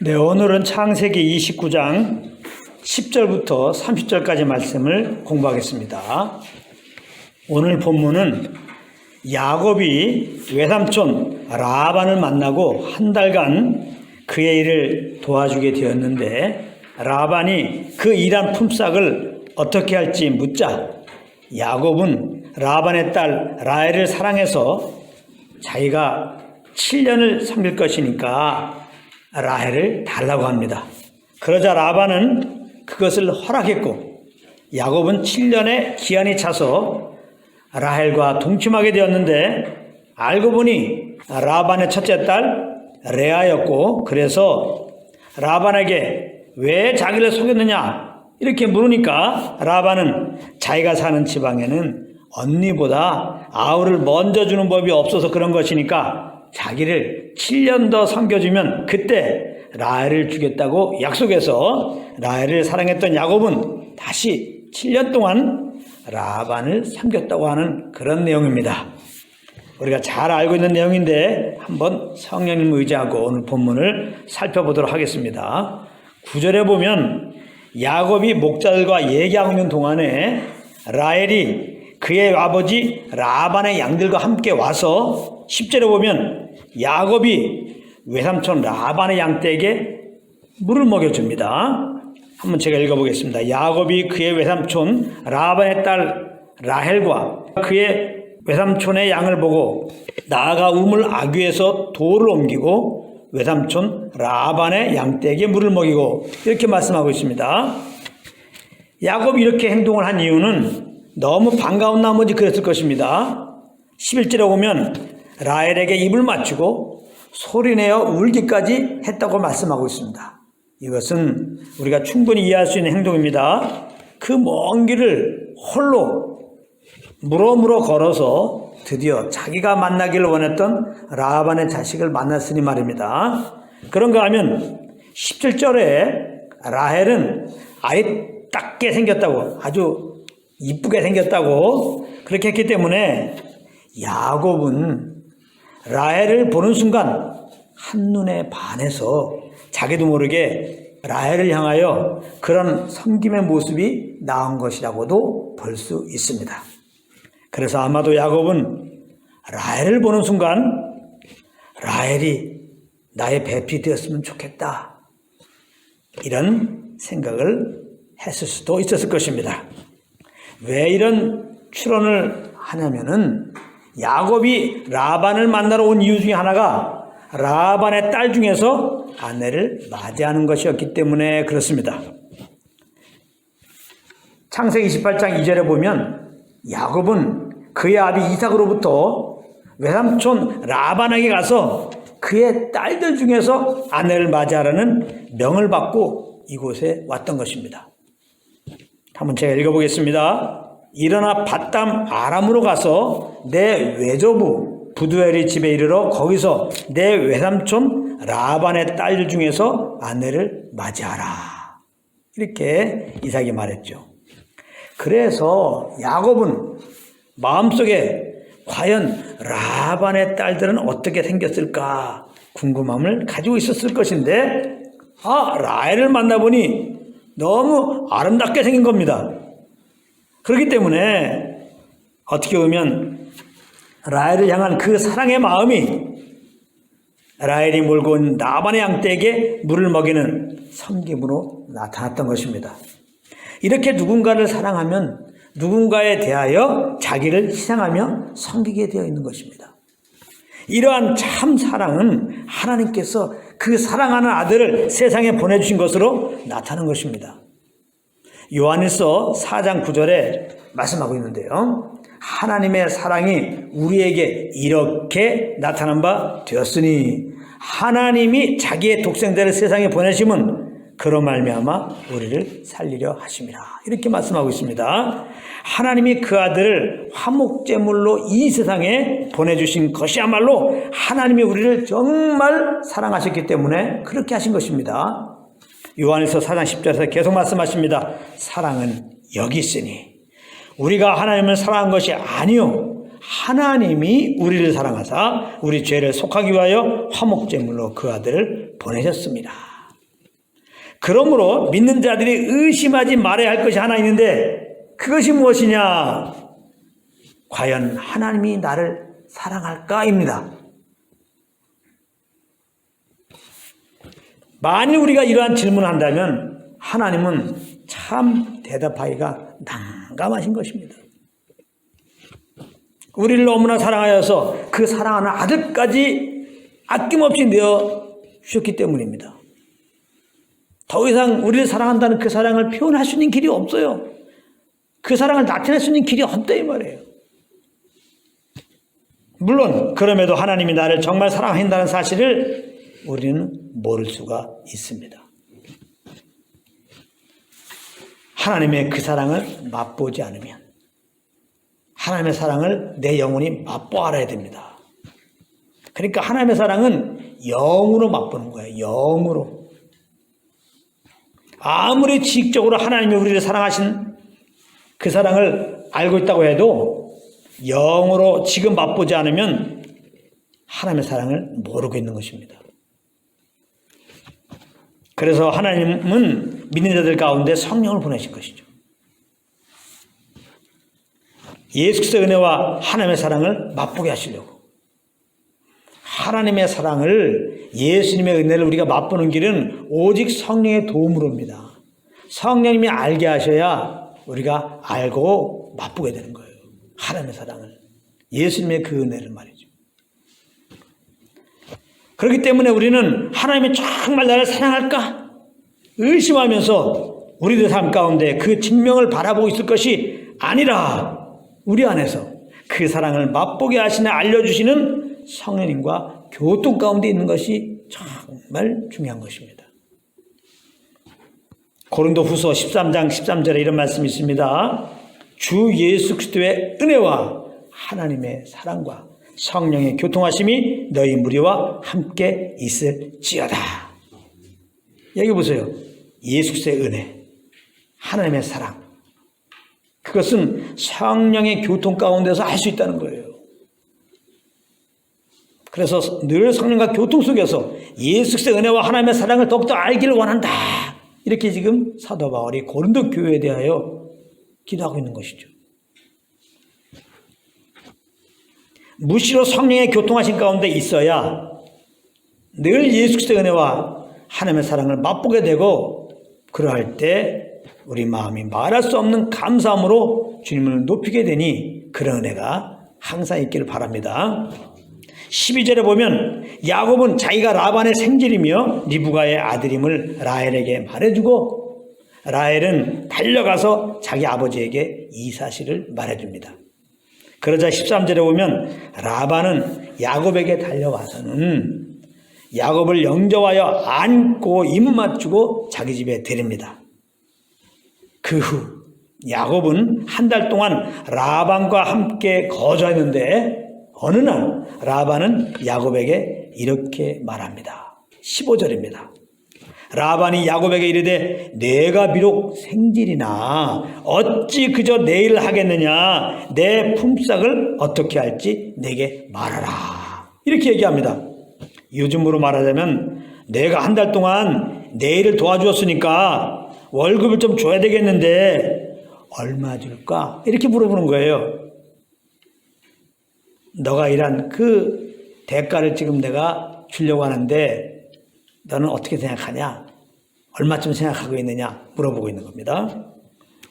네, 오늘은 창세기 29장 10절부터 30절까지 말씀을 공부하겠습니다. 오늘 본문은 야곱이 외삼촌 라반을 만나고 한 달간 그의 일을 도와주게 되었는데, 라반이 그 일한 품삯을 어떻게 할지 묻자 야곱은 라반의 딸 라헬을 사랑해서 자기가 7년을 섬길 것이니까 라헬을 달라고 합니다. 그러자 라반은 그것을 허락했고, 야곱은 7년의 기한이 차서 라헬과 동침하게 되었는데, 알고 보니 라반의 첫째 딸 레아였고, 그래서 라반에게 왜 자기를 속였느냐 이렇게 물으니까 라반은 자기가 사는 지방에는 언니보다 아우를 먼저 주는 법이 없어서 그런 것이니까 자기를 7년 더 섬겨주면 그때 라헬을 주겠다고 약속해서 라헬을 사랑했던 야곱은 다시 7년 동안 라반을 섬겼다고 하는 그런 내용입니다. 우리가 잘 알고 있는 내용인데 한번 성령님 의지하고 오늘 본문을 살펴보도록 하겠습니다. 9절에 보면 야곱이 목자들과 얘기하고 있는 동안에 라헬이 그의 아버지 라반의 양들과 함께 와서 10절에 보면 야곱이 외삼촌 라반의 양떼에게 물을 먹여줍니다. 한번 제가 읽어보겠습니다. 야곱이 그의 외삼촌 라반의 딸 라헬과 그의 외삼촌의 양을 보고 나아가 우물 아귀에서 돌을 옮기고 외삼촌 라반의 양떼에게 물을 먹이고, 이렇게 말씀하고 있습니다. 야곱이 이렇게 행동을 한 이유는 너무 반가운 나머지 그랬을 것입니다. 11절에 보면 라헬에게 입을 맞추고 소리내어 울기까지 했다고 말씀하고 있습니다. 이것은 우리가 충분히 이해할 수 있는 행동입니다. 그 먼 길을 홀로 물어 걸어서 드디어 자기가 만나기를 원했던 라반의 자식을 만났으니 말입니다. 그런가 하면 17절에 라헬은 아이 딱게 생겼다고, 아주 이쁘게 생겼다고 그렇게 했기 때문에 야곱은 라헬을 보는 순간 한눈에 반해서 자기도 모르게 라헬을 향하여 그런 섬김의 모습이 나온 것이라고도 볼 수 있습니다. 그래서 아마도 야곱은 라헬을 보는 순간 라헬이 나의 배필이 되었으면 좋겠다, 이런 생각을 했을 수도 있었을 것입니다. 왜 이런 추론을 하냐면은 야곱이 라반을 만나러 온 이유 중에 하나가 라반의 딸 중에서 아내를 맞이하는 것이었기 때문에 그렇습니다. 창세기 28장 2절에 보면 야곱은 그의 아비 이삭으로부터 외삼촌 라반에게 가서 그의 딸들 중에서 아내를 맞이하라는 명을 받고 이곳에 왔던 것입니다. 한번 제가 읽어보겠습니다. 일어나 밧담 아람으로 가서 내 외조부 부두엘의 집에 이르러 거기서 내 외삼촌 라반의 딸들 중에서 아내를 맞이하라, 이렇게 이삭이 말했죠. 그래서 야곱은 마음속에 과연 라반의 딸들은 어떻게 생겼을까 궁금함을 가지고 있었을 것인데, 라헬을 만나보니 너무 아름답게 생긴 겁니다. 그렇기 때문에 어떻게 보면 라헬을 향한 그 사랑의 마음이 라헬이 몰고 온 라반의 양떼에게 물을 먹이는 섬김으로 나타났던 것입니다. 이렇게 누군가를 사랑하면 누군가에 대하여 자기를 희생하며 섬기게 되어 있는 것입니다. 이러한 참 사랑은 하나님께서 그 사랑하는 아들을 세상에 보내주신 것으로 나타나는 것입니다. 요한일서 4장 9절에 말씀하고 있는데요. 하나님의 사랑이 우리에게 이렇게 나타난 바 되었으니 하나님이 자기의 독생자를 세상에 보내심은 그로 말미암아 우리를 살리려 하심이라, 이렇게 말씀하고 있습니다. 하나님이 그 아들을 화목제물로 이 세상에 보내주신 것이야말로 하나님이 우리를 정말 사랑하셨기 때문에 그렇게 하신 것입니다. 요한일서 4장 10절에서 계속 말씀하십니다. 사랑은 여기 있으니 우리가 하나님을 사랑한 것이 아니요 하나님이 우리를 사랑하사 우리 죄를 속하기 위하여 화목제물로 그 아들을 보내셨습니다. 그러므로 믿는 자들이 의심하지 말아야 할 것이 하나 있는데 그것이 무엇이냐? 과연 하나님이 나를 사랑할까입니다. 만일 우리가 이러한 질문을 한다면 하나님은 참 대답하기가 난감하신 것입니다. 우리를 너무나 사랑하여서 그 사랑하는 아들까지 아낌없이 내어 주셨기 때문입니다. 더 이상 우리를 사랑한다는 그 사랑을 표현할 수 있는 길이 없어요. 그 사랑을 나타낼 수 있는 길이 없다 이 말이에요. 물론 그럼에도 하나님이 나를 정말 사랑한다는 사실을 우리는 모를 수가 있습니다. 하나님의 그 사랑을 맛보지 않으면 하나님의 사랑을 내 영혼이 맛보 알아야 됩니다. 그러니까 하나님의 사랑은 영으로 맛보는 거예요. 영으로. 아무리 지식적으로 하나님이 우리를 사랑하신 그 사랑을 알고 있다고 해도 영으로 지금 맛보지 않으면 하나님의 사랑을 모르고 있는 것입니다. 그래서 하나님은 믿는 자들 가운데 성령을 보내신 것이죠. 예수 그리스도의 은혜와 하나님의 사랑을 맛보게 하시려고. 하나님의 사랑을, 예수님의 은혜를 우리가 맛보는 길은 오직 성령의 도움으로입니다. 성령님이 알게 하셔야 우리가 알고 맛보게 되는 거예요. 하나님의 사랑을, 예수님의 그 은혜를 말이죠. 그렇기 때문에 우리는 하나님이 정말 나를 사랑할까 의심하면서 우리들 삶 가운데 그 진명을 바라보고 있을 것이 아니라 우리 안에서 그 사랑을 맛보게 하시는 알려주시는 성령님과 교통 가운데 있는 것이 정말 중요한 것입니다. 고린도후서 13장 13절에 이런 말씀이 있습니다. 주 예수 그리스도의 은혜와 하나님의 사랑과 성령의 교통하심이 너희 무리와 함께 있을지어다. 여기 보세요. 예수 그리스도의 은혜, 하나님의 사랑, 그것은 성령의 교통 가운데서 할 수 있다는 거예요. 그래서 늘 성령과 교통 속에서 예수 그리스도의 은혜와 하나님의 사랑을 더욱더 알기를 원한다. 이렇게 지금 사도 바울이 고린도 교회에 대하여 기도하고 있는 것이죠. 무시로 성령의 교통하신 가운데 있어야 늘 예수 그리스도의 은혜와 하나님의 사랑을 맛보게 되고, 그러할 때 우리 마음이 말할 수 없는 감사함으로 주님을 높이게 되니 그런 은혜가 항상 있기를 바랍니다. 12절에 보면 야곱은 자기가 라반의 생질이며 리브가의 아들임을 라헬에게 말해주고, 라헬은 달려가서 자기 아버지에게 이 사실을 말해줍니다. 그러자 13절에 보면 라반은 야곱에게 달려와서는 야곱을 영접하여 안고 입 맞추고 자기 집에 데립니다. 그 후 야곱은 한 달 동안 라반과 함께 거주했는데 어느 날 라반은 야곱에게 이렇게 말합니다. 15절입니다. 라반이 야곱에게 이르되 내가 비록 생질이나 어찌 그저 내일 하겠느냐, 내 품삯을 어떻게 할지 내게 말하라. 이렇게 얘기합니다. 요즘으로 말하자면 내가 한 달 동안 내 일을 도와주었으니까 월급을 좀 줘야 되겠는데 얼마 줄까? 이렇게 물어보는 거예요. 너가 일한 그 대가를 지금 내가 주려고 하는데 너는 어떻게 생각하냐? 얼마쯤 생각하고 있느냐? 물어보고 있는 겁니다.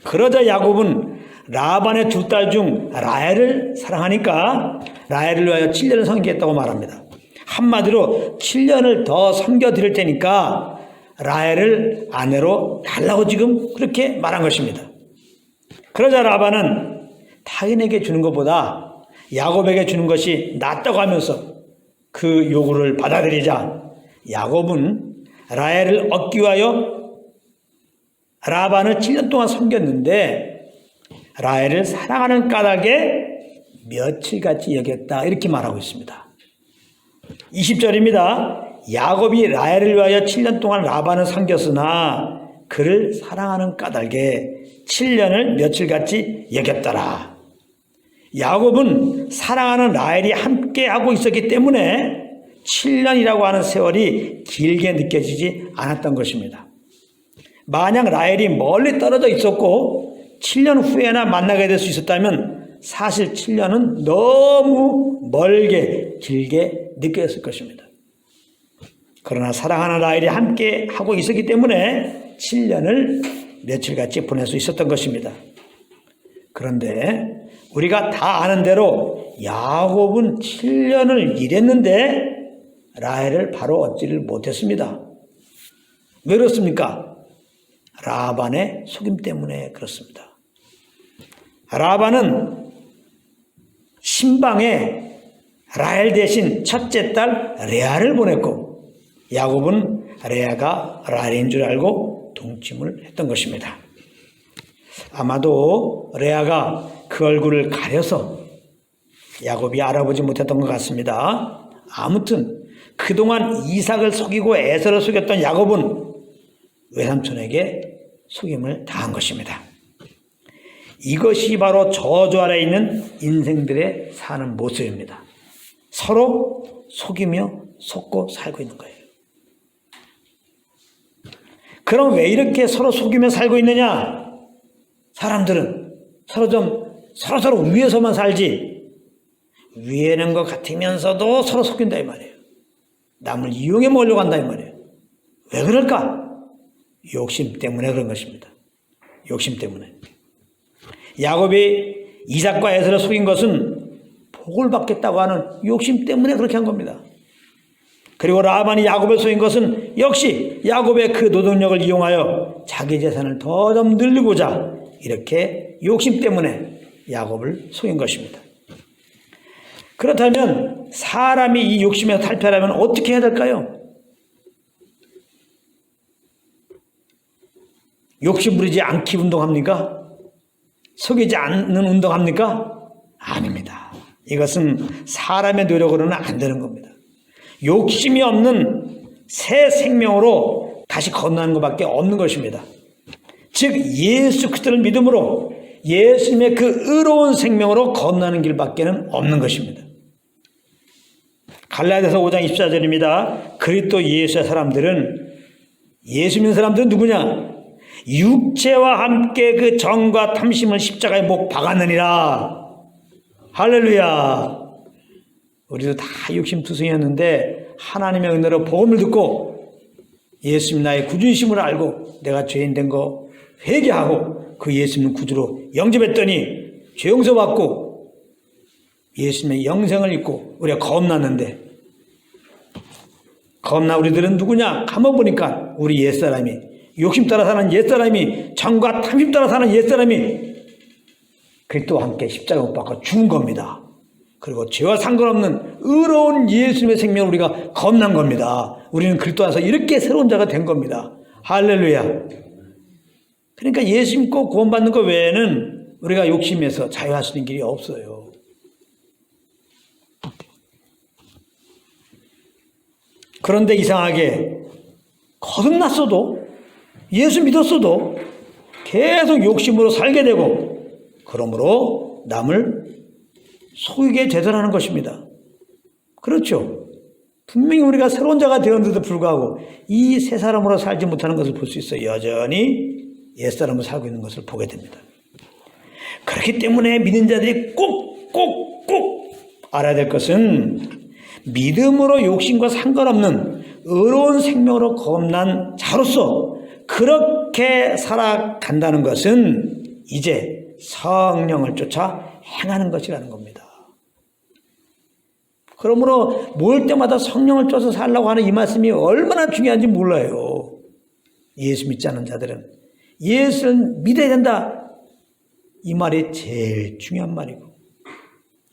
그러자 야곱은 라반의 두 딸 중 라헬을 사랑하니까 라헬을 위하여 7년을 섬기겠다고 말합니다. 한마디로 7년을 더 섬겨드릴 테니까 라헬을 아내로 달라고 지금 그렇게 말한 것입니다. 그러자 라반은 타인에게 주는 것보다 야곱에게 주는 것이 낫다고 하면서 그 요구를 받아들이자 야곱은 라헬을 얻기 위하여 라반을 7년 동안 섬겼는데 라헬을 사랑하는 까닭에 며칠같이 여겼다, 이렇게 말하고 있습니다. 20절입니다. 야곱이 라헬을 위하여 7년 동안 라반을 섬겼으나 그를 사랑하는 까닭에 7년을 며칠같이 여겼더라. 야곱은 사랑하는 라헬이 함께하고 있었기 때문에 7년이라고 하는 세월이 길게 느껴지지 않았던 것입니다. 만약 라헬이 멀리 떨어져 있었고 7년 후에나 만나게 될 수 있었다면 사실 7년은 너무 멀게 길게 느껴졌을 것입니다. 그러나 사랑하는 라헬이 함께 하고 있었기 때문에 7년을 며칠같이 보낼 수 있었던 것입니다. 그런데 우리가 다 아는 대로 야곱은 7년을 일했는데 라헬을 바로 얻지를 못했습니다. 왜 그렇습니까? 라반의 속임 때문에 그렇습니다. 라반은 신방에 라헬 대신 첫째 딸 레아를 보냈고 야곱은 레아가 라헬인 줄 알고 동침을 했던 것입니다. 아마도 레아가 그 얼굴을 가려서 야곱이 알아보지 못했던 것 같습니다. 아무튼 그동안 이삭을 속이고 에서를 속였던 야곱은 외삼촌에게 속임을 당한 것입니다. 이것이 바로 저주 아래 있는 인생들의 사는 모습입니다. 서로 속이며 속고 살고 있는 거예요. 그럼 왜 이렇게 서로 속이며 살고 있느냐? 사람들은 서로 위에서만 살지 위에는 것 같으면서도 서로 속인다 이 말이에요. 남을 이용해 먹으려고 한다 이 말이에요. 왜 그럴까? 욕심 때문에 그런 것입니다. 욕심 때문에. 야곱이 이삭과 에서를 속인 것은 복을 받겠다고 하는 욕심 때문에 그렇게 한 겁니다. 그리고 라반이 야곱을 속인 것은 역시 야곱의 그 노동력을 이용하여 자기 재산을 더 좀 늘리고자 이렇게 욕심 때문에 야곱을 속인 것입니다. 그렇다면 사람이 이 욕심에서 탈피하려면 어떻게 해야 될까요? 욕심 부리지 않기 운동합니까? 속이지 않는 운동합니까? 아닙니다. 이것은 사람의 노력으로는 안 되는 겁니다. 욕심이 없는 새 생명으로 다시 건너는 것밖에 없는 것입니다. 즉 예수 그리스도를 믿음으로 예수님의 그 의로운 생명으로 건너는 길밖에는 없는 것입니다. 갈라디아서 5장 24절입니다. 그리스도 예수의 사람들은 예수 믿는 사람들은 누구냐? 육체와 함께 그 정과 탐심을 십자가에 못 박았느니라. 할렐루야. 우리도 다 육심투성이었는데 하나님의 은혜로 복음을 듣고 예수님 나의 구주이심을 알고 내가 죄인 된 거 회개하고 그 예수님 구주로 영접했더니 죄 용서받고 예수님의 영생을 입고 우리가 겁났는데 겁나 우리들은 누구냐? 가만보니까 우리 옛사람이 욕심 따라 사는 옛사람이 정과 탐심 따라 사는 옛사람이 그리스도와 함께 십자가 못 박아 죽은 겁니다. 그리고 죄와 상관없는 의로운 예수님의 생명을 우리가 겁난 겁니다. 우리는 그리스도 안에서 이렇게 새로운 자가 된 겁니다. 할렐루야. 그러니까 예수 믿고 구원받는 것 외에는 우리가 욕심에서 자유할 수 있는 길이 없어요. 그런데 이상하게 거듭났어도 예수 믿었어도 계속 욕심으로 살게 되고 그러므로 남을 속이게 되더라는 것입니다. 그렇죠. 분명히 우리가 새로운 자가 되었는데도 불구하고 이 새 사람으로 살지 못하는 것을 볼 수 있어요. 여전히 옛사람으로 살고 있는 것을 보게 됩니다. 그렇기 때문에 믿는 자들이 꼭 알아야 될 것은 믿음으로 욕심과 상관없는 의로운 생명으로 거듭난 자로서 그렇게 살아간다는 것은 이제 성령을 쫓아 행하는 것이라는 겁니다. 그러므로 모일 때마다 성령을 쫓아 살라고 하는 이 말씀이 얼마나 중요한지 몰라요. 예수 믿지 않는 자들은 예수를 믿어야 된다. 이 말이 제일 중요한 말이고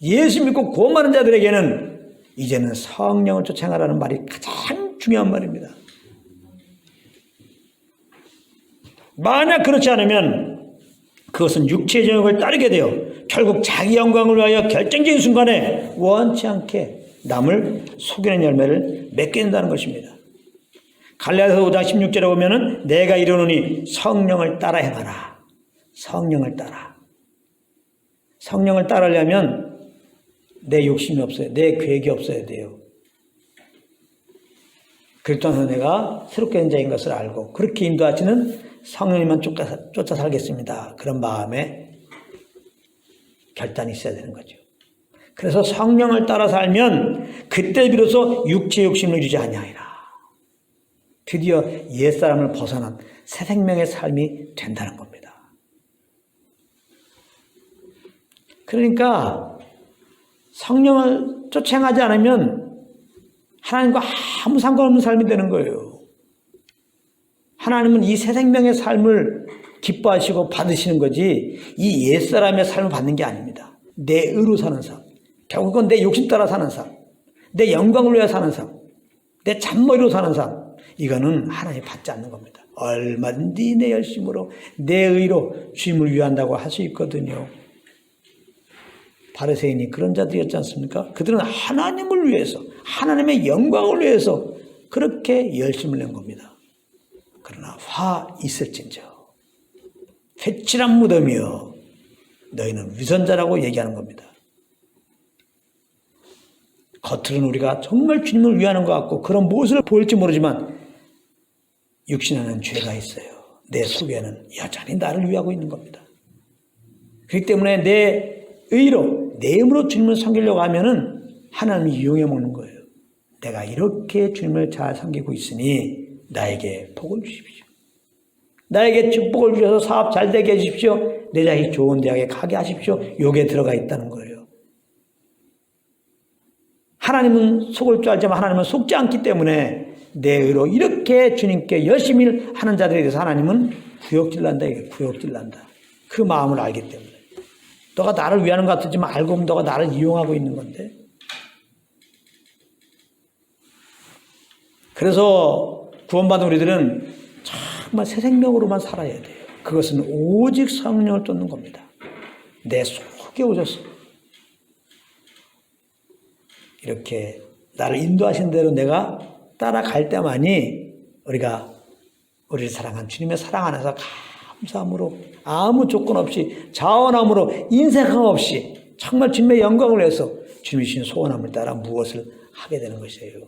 예수 믿고 구원받는 자들에게는 이제는 성령을 쫓아 행하라는 말이 가장 중요한 말입니다. 만약 그렇지 않으면 그것은 육체의 정욕을 따르게 되어 결국 자기 영광을 위하여 결정적인 순간에 원치 않게 남을 속이는 열매를 맺게 된다는 것입니다. 갈라디아서 5장 16절에 보면은 내가 이르노니 성령을 따라 행하라. 성령을 따라. 성령을 따르려면 내 욕심이 없어요. 내 계획이 없어야 돼요. 그리스도 안에서 내가 새롭게 된 자인 것을 알고 그렇게 인도하시는 성령님만 쫓아 살겠습니다. 그런 마음에 결단이 있어야 되는 거죠. 그래서 성령을 따라 살면 그때 비로소 육체의 욕심을 이루지 아니하리라. 드디어 옛사람을 벗어난 새 생명의 삶이 된다는 겁니다. 그러니까 성령을 쫓아가지 않으면 하나님과 아무 상관없는 삶이 되는 거예요. 하나님은 이 새 생명의 삶을 기뻐하시고 받으시는 거지 이 옛사람의 삶을 받는 게 아닙니다. 내 의로 사는 삶, 결국은 내 욕심 따라 사는 삶, 내 영광을 위해 사는 삶, 내 잔머리로 사는 삶, 이거는 하나님이 받지 않는 겁니다. 얼마든지 내 열심으로 내 의로 주님을 위한다고 할 수 있거든요. 바리새인이 그런 자들이었지 않습니까? 그들은 하나님을 위해서 하나님의 영광을 위해서 그렇게 열심을 낸 겁니다. 그러나 화 있을진저 회칠한 무덤이여 너희는 위선자라고 얘기하는 겁니다. 겉으로는 우리가 정말 주님을 위하는 것 같고 그런 모습을 보일지 모르지만 육신 안에는 죄가 있어요. 내 속에는 여전히 나를 위하고 있는 겁니다. 그렇기 때문에 내 의로 내 힘으로 주님을 섬기려고 하면은 하나님이 이용해 먹는 거예요. 내가 이렇게 주님을 잘 섬기고 있으니 나에게 복을 주십시오. 나에게 축복을 주셔서 사업 잘 되게 해주십시오. 내 자식 좋은 대학에 가게 하십시오. 요게 들어가 있다는 거예요. 하나님은 속을 줄 알지만 하나님은 속지 않기 때문에 내 의로 이렇게 주님께 열심히 하는 자들에 대해서 하나님은 구역질난다. 이게 구역질난다. 그 마음을 알기 때문에. 너가 나를 위하는 것 같지만 알고 보면 너가 나를 이용하고 있는 건데. 그래서 구원받은 우리들은 정말 새 생명으로만 살아야 돼요. 그것은 오직 성령을 쫓는 겁니다. 내 속에 오셔서 이렇게 나를 인도하신 대로 내가 따라갈 때만이 우리가 우리를 사랑한 주님의 사랑 안에서 감사함으로 아무 조건 없이 자원함으로 인색함 없이 정말 주님의 영광을 위해서 주님이 주신 소원함을 따라 무엇을 하게 되는 것이에요.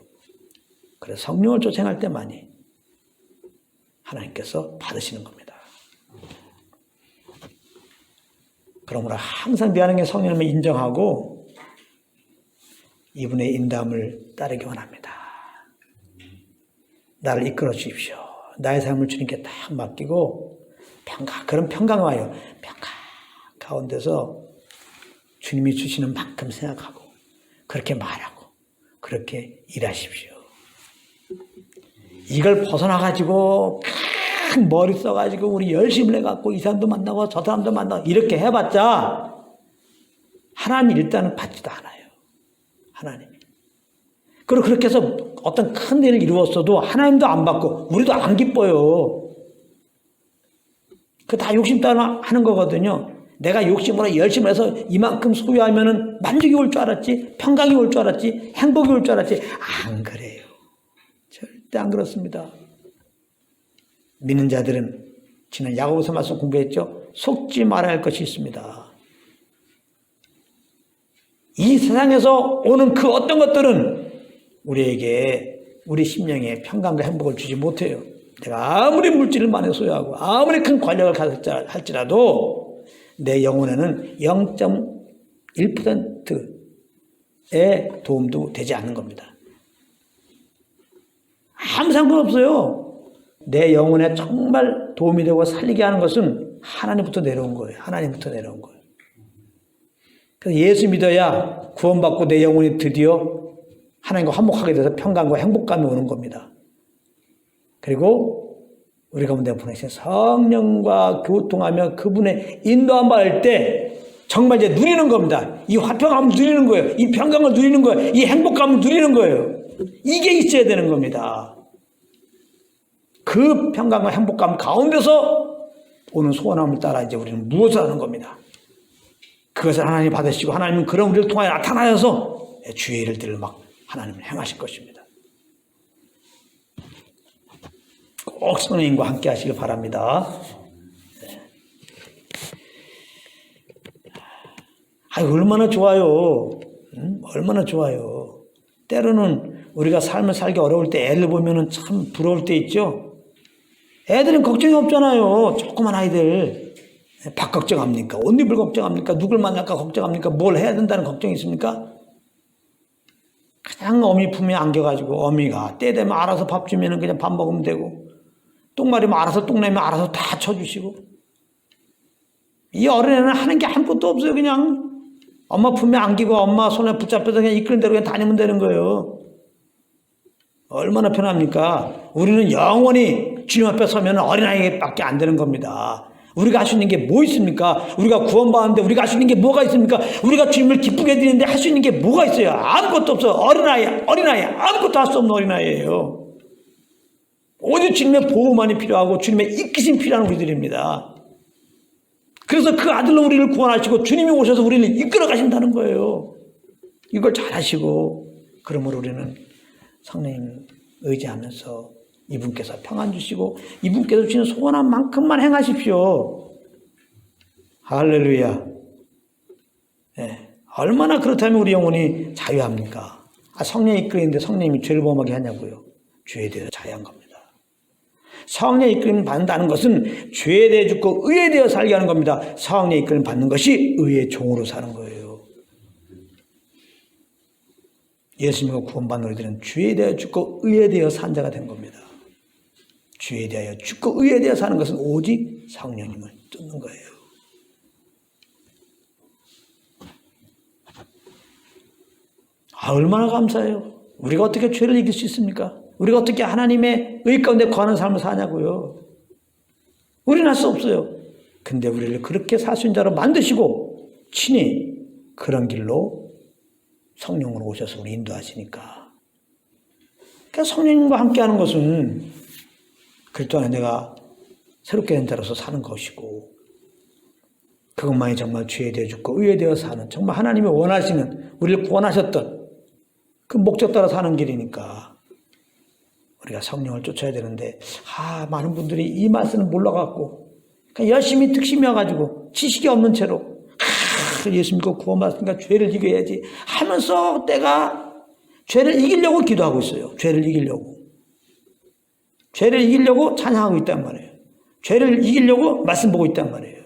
그래서 성령을 쫓아갈 때만이 하나님께서 받으시는 겁니다. 그러므로 항상 내 안에 성령님을 인정하고 이분의 인도함을 따르기 원합니다. 나를 이끌어 주십시오. 나의 삶을 주님께 딱 맡기고 그런 평강 와요. 평강 가운데서 주님이 주시는 만큼 생각하고 그렇게 말하고 그렇게 일하십시오. 이걸 벗어나가지고 큰 머리 써가지고 우리 열심히 해갖고 이 사람도 만나고 저 사람도 만나고 이렇게 해봤자 하나님 일단은 받지도 않아요. 하나님이. 그리고 그렇게 해서 어떤 큰 일을 이루었어도 하나님도 안 받고 우리도 안 기뻐요. 그 다 욕심 따라 하는 거거든요. 내가 욕심으로 열심히 해서 이만큼 소유하면은 만족이 올 줄 알았지, 평강이 올 줄 알았지, 행복이 올 줄 알았지. 안 그래요. 절대 안 그렇습니다. 믿는 자들은 지난 야고보서 말씀 공부했죠. 속지 말아야 할 것이 있습니다. 이 세상에서 오는 그 어떤 것들은 우리에게 우리 심령에 평강과 행복을 주지 못해요. 내가 아무리 물질을 많이 소유하고 아무리 큰 권력을 할지라도 내 영혼에는 0.1%의 도움도 되지 않는 겁니다. 아무 상관없어요. 내 영혼에 정말 도움이 되고 살리게 하는 것은 하나님부터 내려온 거예요. 하나님부터 내려온 거예요. 그래서 예수 믿어야 구원받고 내 영혼이 드디어 하나님과 화목하게 돼서 평강과 행복감이 오는 겁니다. 그리고 우리 가운데 보내신 성령과 교통하며 그분의 인도함 받을 때 정말 이제 누리는 겁니다. 이 화평함을 누리는 거예요. 이 평강을 누리는 거예요. 이 행복감을 누리는 거예요. 이게 있어야 되는 겁니다. 그 평강과 행복감 가운데서 오는 소원함을 따라 이제 우리는 무엇을 하는 겁니다. 그것을 하나님이 받으시고 하나님은 그런 우리를 통하여 나타나셔서 주의 일들을 막 하나님을 행하실 것입니다. 꼭 성령님과 함께 하시길 바랍니다. 얼마나 좋아요. 얼마나 좋아요. 때로는 우리가 삶을 살기 어려울 때 애를 보면은 참 부러울 때 있죠. 애들은 걱정이 없잖아요. 조그만 아이들. 밥 걱정합니까? 옷 입을 걱정합니까? 누굴 만날까 걱정합니까? 뭘 해야 된다는 걱정이 있습니까? 그냥 어미 품에 안겨가지고 어미가 때 되면 알아서 밥 주면은 그냥 밥 먹으면 되고, 똥 마리면 알아서 똥 내면 알아서 다 쳐주시고, 이 어린애는 하는 게 아무것도 없어요. 그냥 엄마 품에 안기고 엄마 손에 붙잡혀서 그냥 이끄는 대로 그냥 다니면 되는 거예요. 얼마나 편합니까? 우리는 영원히 주님 앞에 서면 어린아이밖에 안 되는 겁니다. 우리가 할 수 있는 게 뭐 있습니까? 우리가 구원받았는데 우리가 할 수 있는 게 뭐가 있습니까? 우리가 주님을 기쁘게 드리는데 할 수 있는 게 뭐가 있어요? 아무것도 없어. 어린아이 아무것도 할 수 없는 어린아이예요. 오직 주님의 보호만이 필요하고 주님의 이끄심 필요한 우리들입니다. 그래서 그 아들로 우리를 구원하시고 주님이 오셔서 우리를 이끌어 가신다는 거예요. 이걸 잘 하시고, 그러므로 우리는 성령님 의지하면서 이분께서 평안 주시고 이분께서 주시는 소원한 만큼만 행하십시오. 할렐루야. 네. 얼마나 그렇다면 우리 영혼이 자유합니까? 성령이 이끌리는데 성령님이 죄를 범하게 하냐고요. 죄에 대해서 자유한 겁니다. 성령의 이끌림 받는다는 것은 죄에 대해 죽고 의에 대해 살게 하는 겁니다. 성령의 이끌림 받는 것이 의의 종으로 사는 거예요. 예수님과 구원받는 우리들은 죄에 대해 죽고 의에 대해 산 자가 된 겁니다. 죄에 대하여 죽고 의에 대해 사는 것은 오직 성령님을 쫓는 거예요. 얼마나 감사해요. 우리가 어떻게 죄를 이길 수 있습니까? 우리가 어떻게 하나님의 의 가운데 거하는 삶을 사냐고요. 우리는 할 수 없어요. 근데 우리를 그렇게 살 수 있는 자로 만드시고 친히 그런 길로 성령으로 오셔서 우리 인도하시니까. 그러니까 성령님과 함께하는 것은 그리스도 안에 내가 새롭게 된 자로서 사는 것이고, 그것만이 정말 죄에 대해 죽고 의에 대해 사는, 정말 하나님이 원하시는, 우리를 구원하셨던 그 목적 따라 사는 길이니까 우리가 성령을 쫓아야 되는데, 많은 분들이 이 말씀을 몰라갖고 그냥 열심히 득심해가지고 지식이 없는 채로 예수 믿고 구원받았으니까 죄를 이겨야지 하면서 내가 죄를 이기려고 기도하고 있어요. 죄를 이기려고 찬양하고 있단 말이에요. 죄를 이기려고 말씀 보고 있단 말이에요.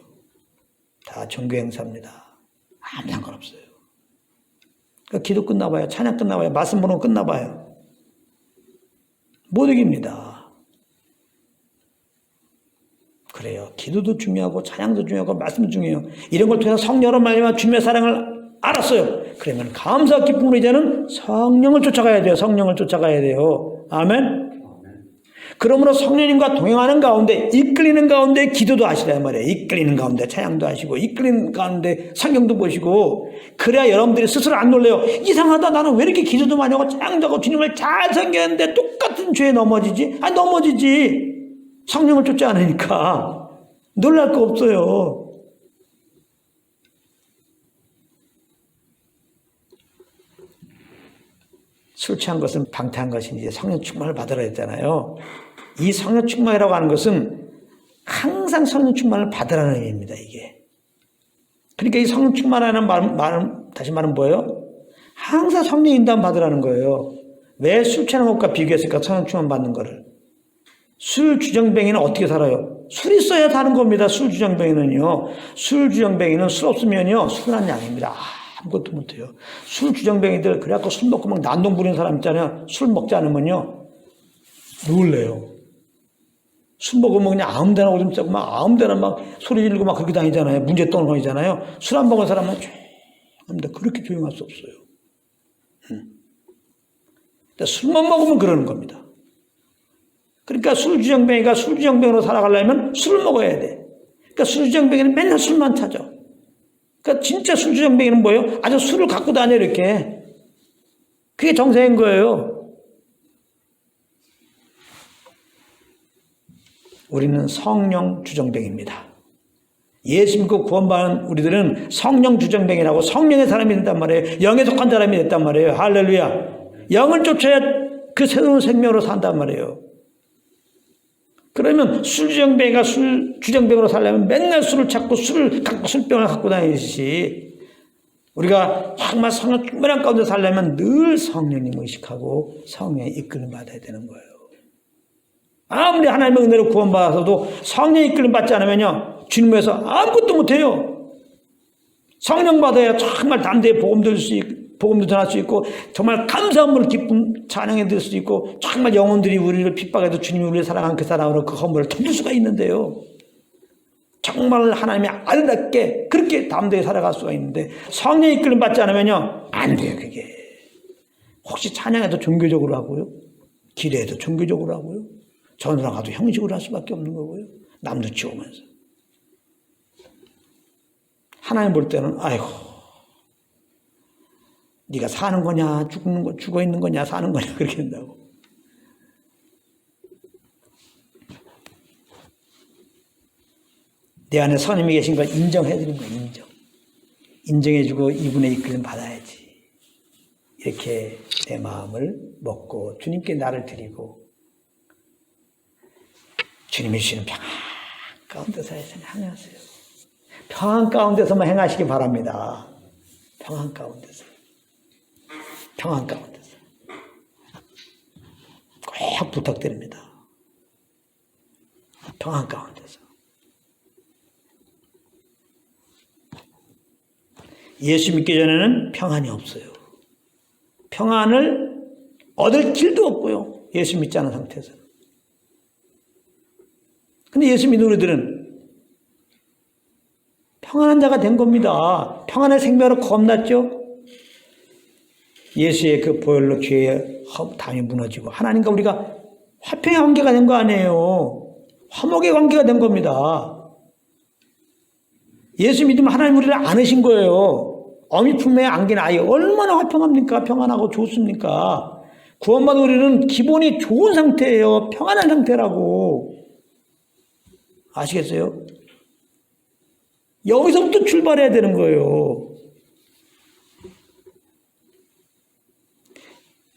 다 종교 행사입니다. 아무 상관없어요. 그러니까 기도 끝나봐요. 찬양 끝나봐요. 말씀 보는 거 끝나봐요. 못 이깁니다. 그래요. 기도도 중요하고 찬양도 중요하고 말씀도 중요해요. 이런 걸 통해서 성령으로 말미암아 주님의 사랑을 알았어요. 그러면 감사와 기쁨으로 이제는 성령을 쫓아가야 돼요. 성령을 쫓아가야 돼요. 아멘. 그러므로 성령님과 동행하는 가운데, 이끌리는 가운데 기도도 하시란 말이에요. 이끌리는 가운데 찬양도 하시고, 이끌리는 가운데 성경도 보시고, 그래야 여러분들이 스스로 안 놀래요. 이상하다. 나는 왜 이렇게 기도도 많이 하고 찬양도 하고 주님을 잘 섬겼는데 똑같은 죄에 넘어지지? 넘어지지. 성령을 쫓지 않으니까 놀랄 거 없어요. 술 취한 것은 방탕한 것이 이제 성령 충만을 받으라 했잖아요. 이 성령 충만이라고 하는 것은 항상 성령 충만을 받으라는 의미입니다. 이게. 그러니까 이 성령 충만하는 말은 다시 말하면 뭐예요? 항상 성령 인도함 받으라는 거예요. 왜 술 취하는 것과 비교했을까? 성령 충만 받는 거를. 술 주정뱅이는 어떻게 살아요? 술 있어야 사는 겁니다. 술 주정뱅이는요. 술 주정뱅이는 술 없으면요. 술한 양입니다. 아무것도 못해요. 술 주정뱅이들 그래갖고 술 먹고 막 난동 부리는 사람 있잖아요. 술 먹지 않으면요. 놀래요. 술 먹으면 그냥 아무 데나 오줌 싸고 막 아무 데나 막 소리 지르고 막 그렇게 다니잖아요. 문제덩어리 다니잖아요. 술 안 먹은 사람은 조용합니다. 그렇게 조용할 수 없어요. 술만 먹으면 그러는 겁니다. 그러니까 술주정뱅이가 술주정뱅이로 살아가려면 술을 먹어야 돼. 그러니까 술주정뱅이는 맨날 술만 찾아. 그러니까 진짜 술주정뱅이는 뭐예요? 아주 술을 갖고 다녀 이렇게. 그게 정세인 거예요. 우리는 성령 주정뱅이입니다. 예수 믿고 구원받은 우리들은 성령 주정뱅이라고 성령의 사람이 된단 말이에요. 영에 속한 사람이 됐단 말이에요. 할렐루야. 영을 쫓아야 그 새로운 생명으로 산단 말이에요. 그러면 술주정뱅이가 주정뱅이로 살려면 맨날 술을 찾고 술병을 갖고 다니듯이 우리가 정말 성령 충만한 가운데 살려면 늘 성령님 의식하고 성령의 이끌림 받아야 되는 거예요. 아무리 하나님의 은혜로 구원받아서도 성령의 이끌림 받지 않으면요, 주님에서 아무것도 못해요. 성령 받아야 정말 담대히 복음도 전할 수 있고, 정말 감사한 물 기쁨 찬양해 드릴 수 있고, 정말 영혼들이 우리를 핍박해도 주님이 우리를 사랑한 그 사랑으로 그 허물을 덮을 수가 있는데요. 정말 하나님이 아름답게 그렇게 담대히 살아갈 수가 있는데, 성령의 이끌림 받지 않으면요, 안 돼요, 그게. 혹시 찬양해도 종교적으로 하고요, 기도해도 종교적으로 하고요, 전우랑 가도 형식으로 할 수밖에 없는 거고요, 남도 치우면서. 하나님 볼 때는, 아이고, 네가 사는 거냐, 죽어 있는 거냐, 사는 거냐, 그렇게 한다고. 내 안에 선임이 계신 걸 인정해드린 거예요, 인정. 인정해주고 이분의 이끌림 받아야지. 이렇게 내 마음을 먹고 주님께 나를 드리고, 주님이 주시는 평안 가운데서 행하세요. 평안 가운데서만 행하시기 바랍니다. 평안 가운데서. 평안 가운데서. 꼭 부탁드립니다. 평안 가운데서. 예수 믿기 전에는 평안이 없어요. 평안을 얻을 길도 없고요, 예수 믿지 않은 상태에서는. 근데 예수 믿는 우리들은 평안한 자가 된 겁니다. 평안의 생명으로 겁났죠? 예수의 그 보혈로 죄의 담이 무너지고 하나님과 우리가 화평의 관계가 된 거 아니에요. 화목의 관계가 된 겁니다. 예수 믿으면 하나님 우리를 안으신 거예요. 어미 품에 안긴 아이 얼마나 화평합니까? 평안하고 좋습니까? 구원받은 우리는 기본이 좋은 상태예요. 평안한 상태라고. 아시겠어요? 여기서부터 출발해야 되는 거예요.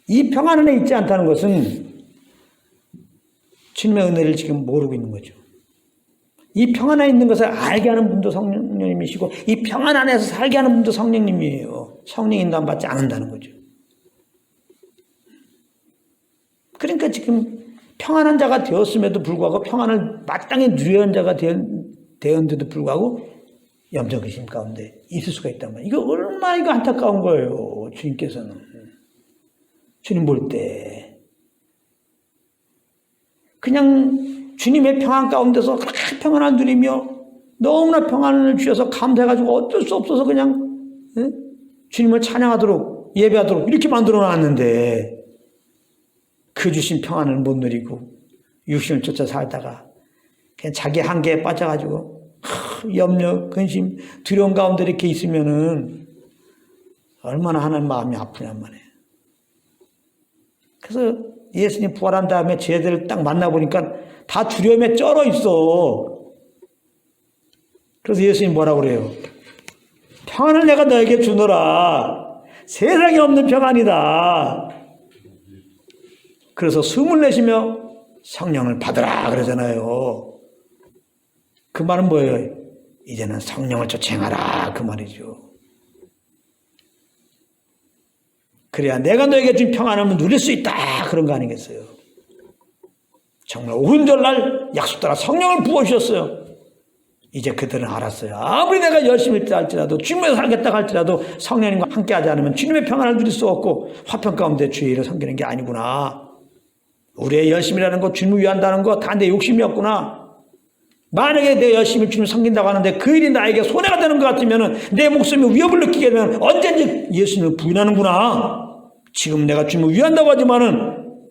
이 평안 안에 있지 않다는 것은 주님의 은혜를 지금 모르고 있는 거죠. 이 평안 안에 있는 것을 알게 하는 분도 성령님이시고, 이 평안 안에서 살게 하는 분도 성령님이에요. 성령 인도함 받지 않는다는 거죠. 그러니까 지금 평안한 자가 되었음에도 불구하고, 평안을 마땅히 누려야 하는 자가 되었는데도 불구하고 염려의심 가운데 있을 수가 있단 말이에요. 이거 얼마나 이거 안타까운 거예요. 주님께서는. 주님 볼 때 그냥 주님의 평안 가운데서 그렇게 평안을 누리며 너무나 평안을 주셔서 감사해가지고 어쩔 수 없어서 그냥 주님을 찬양하도록 예배하도록 이렇게 만들어 놨는데, 그 주신 평안을 못 누리고 육신을 쫓아 살다가 그냥 자기 한계에 빠져가지고 염려, 근심, 두려움 가운데 이렇게 있으면은 얼마나 하나님 마음이 아프냔 말이에요. 그래서 예수님 부활한 다음에 쟤들을 딱 만나보니까 다 두려움에 쩔어 있어. 그래서 예수님 뭐라고 그래요? 평안을 내가 너에게 주노라. 세상에 없는 평안이다. 그래서 숨을 내쉬며 성령을 받으라 그러잖아요. 그 말은 뭐예요? 이제는 성령을 쫓아 행하라, 그 말이죠. 그래야 내가 너에게 준 평안함을 누릴 수 있다, 그런 거 아니겠어요? 정말 오순절날 약속 따라 성령을 부어주셨어요. 이제 그들은 알았어요. 아무리 내가 열심히 있다 할지라도, 주님에서 살겠다 할지라도 성령님과 함께하지 않으면 주님의 평안을 누릴 수 없고 화평 가운데 주의 일을 섬기는 게 아니구나. 우리의 열심이라는 거, 주님을 위한다는 거 다 내 욕심이었구나. 만약에 내 열심히 주님을 섬긴다고 하는데 그 일이 나에게 손해가 되는 것 같으면, 내 목숨이 위협을 느끼게 되면 언제든지 예수님을 부인하는구나. 지금 내가 주님을 위한다고 하지만은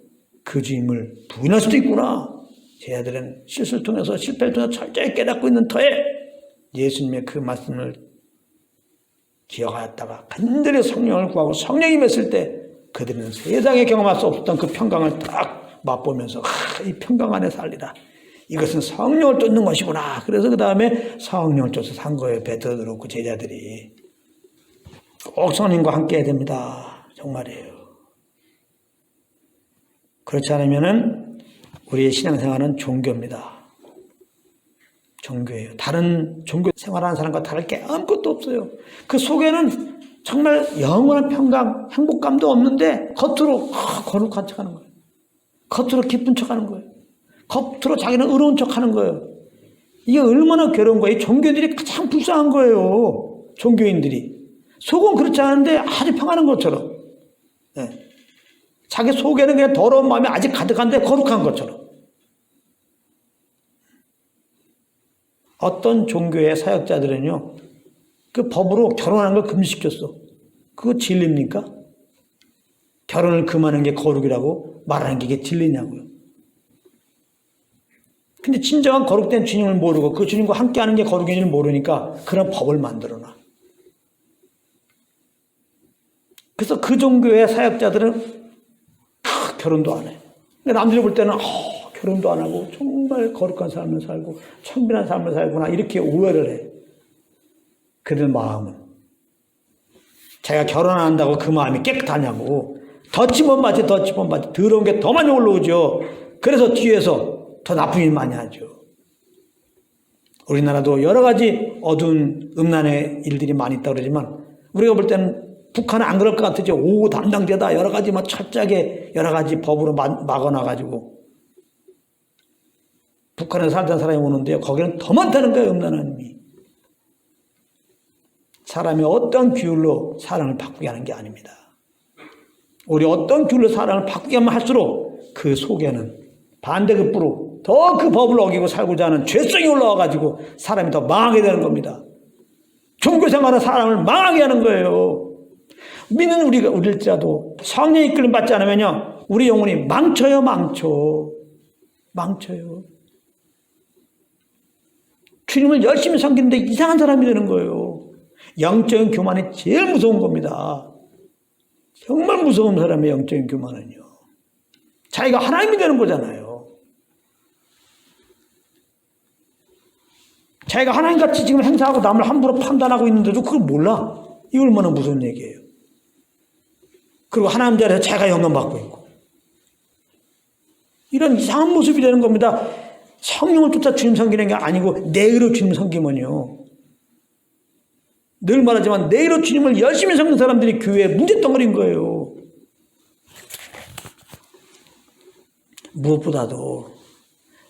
그 주님을 부인할 수도 있구나. 제 아들은 실수를 통해서, 실패를 통해서 철저히 깨닫고 있는 터에 예수님의 그 말씀을 기억하였다가 간절히 성령을 구하고 성령이 맺을 때 그들은 세상에 경험할 수 없었던 그 평강을 딱 맛보면서 이 평강 안에 살리라. 이것은 성령을 쫓는 것이구나. 그래서 그 다음에 성령을 쫓아서 산 거예요. 베드로도 그렇고 제자들이. 꼭 성령과 함께 해야 됩니다. 정말이에요. 그렇지 않으면은 우리의 신앙생활은 종교입니다. 종교예요. 다른 종교 생활하는 사람과 다를 게 아무것도 없어요. 그 속에는 정말 영원한 평강, 행복감도 없는데 겉으로 거룩한 척하는 거예요. 겉으로 기쁜 척하는 거예요. 겉으로 자기는 의로운 척하는 거예요. 이게 얼마나 괴로운 거예요. 종교인들이 가장 불쌍한 거예요. 종교인들이. 속은 그렇지 않은데 아주 평안한 것처럼. 네. 자기 속에는 그냥 더러운 마음이 아직 가득한데 거룩한 것처럼. 어떤 종교의 사역자들은요, 그 법으로 결혼하는 걸 금지시켰어. 그거 진리입니까? 결혼을 금하는 게 거룩이라고 말하는 게 이게 진리냐고요. 근데 진정한 거룩된 주님을 모르고 그 주님과 함께하는 게 거룩인지를 모르니까 그런 법을 만들어놔. 그래서 그 종교의 사역자들은 결혼도 안 해. 남들이 볼 때는 결혼도 안 하고 정말 거룩한 삶을 살고 청빈한 삶을 살구나 이렇게 오해를 해. 그들 마음은 자기가 결혼 안 한다고 그 마음이 깨끗하냐고. 덧치면 맞지 더러운 게 더 많이 올라오죠. 그래서 뒤에서 더 나쁜 일 많이 하죠. 우리나라도 여러 가지 어두운 음란의 일들이 많이 있다고 그러지만 우리가 볼 때는 북한은 안 그럴 것 같죠. 오, 담당자다. 여러 가지 철저하게 여러 가지 법으로 막아놔가지고 북한에 살던 사람이 오는데요. 거기는 더 많다는 거예요. 음란한 힘이. 사람이 어떤 규율로 사랑을 바꾸게 하는 게 아닙니다. 우리 어떤 규율로 사랑을 바꾸게 하면 할수록 그 속에는 반대급부로 더 그 법을 어기고 살고자 하는 죄성이 올라와가지고 사람이 더 망하게 되는 겁니다. 종교생활은 사람을 망하게 하는 거예요. 믿는 우리일지라도 성령의 이끌림 받지 않으면요, 우리 영혼이 망쳐요. 주님을 열심히 섬기는데 이상한 사람이 되는 거예요. 영적인 교만이 제일 무서운 겁니다. 정말 무서운 사람의 영적인 교만은요. 자기가 하나님이 되는 거잖아요. 자기가 하나님같이 지금 행사하고 남을 함부로 판단하고 있는데도 그걸 몰라. 이거 얼마나 무서운 얘기예요. 그리고 하나님 자리에서 자기가 영감받고 있고. 이런 이상한 모습이 되는 겁니다. 성령을 쫓아 주님 섬기는 게 아니고 내 의로 주님 섬기면요. 늘 말하지만 내 의로 주님을 열심히 섬기는 사람들이 교회에 문제덩어리인 거예요. 무엇보다도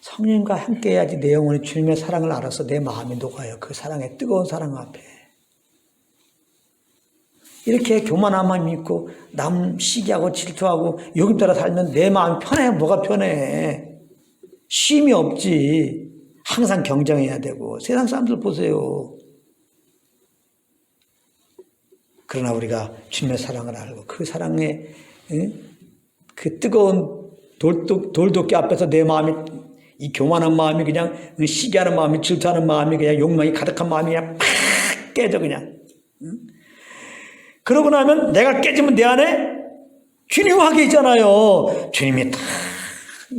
성령과 함께 해야지 내 영혼이 주님의 사랑을 알아서 내 마음이 녹아요. 그 사랑의 뜨거운 사랑 앞에. 이렇게 교만함만 믿고 남 시기하고 질투하고 욕임 따라 살면 내 마음이 편해. 뭐가 편해. 쉼이 없지. 항상 경쟁해야 되고. 세상 사람들 보세요. 그러나 우리가 주님의 사랑을 알고 그 사랑의 그 뜨거운 돌도끼 앞에서 내 마음이, 이 교만한 마음이 그냥 시기하는 마음이, 질투하는 마음이, 그냥 욕망이 가득한 마음이 그냥 팍 깨져 그냥. 그러고 나면 내가 깨지면 내 안에 주님 와 계시잖아요. 주님이 다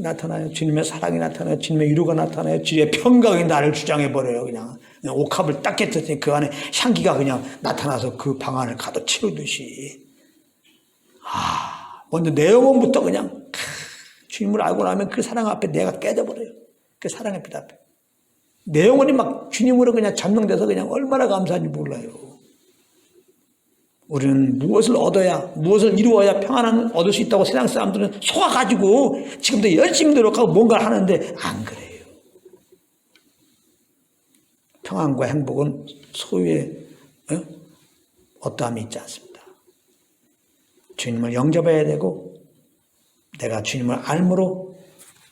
나타나요. 주님의 사랑이 나타나요. 주님의 위로가 나타나요. 주님의 평강이 나를 주장해버려요. 그냥 옥합을 딱 깼더니 그 안에 향기가 그냥 나타나서 그 방 안을 가득 채우듯이. 먼저 내 영혼부터 그냥 주님을 알고 나면 그 사랑 앞에 내가 깨져버려요. 그 사랑의 빛 앞에. 내 영혼이 막 주님으로 그냥 점령돼서 그냥 얼마나 감사한지 몰라요. 우리는 무엇을 얻어야, 무엇을 이루어야 평안을 얻을 수 있다고 세상 사람들은 속아가지고 지금도 열심히 노력하고 뭔가를 하는데 안 그래요. 평안과 행복은 소유의 어떠함이 있지 않습니다. 주님을 영접해야 되고 내가 주님을 알므로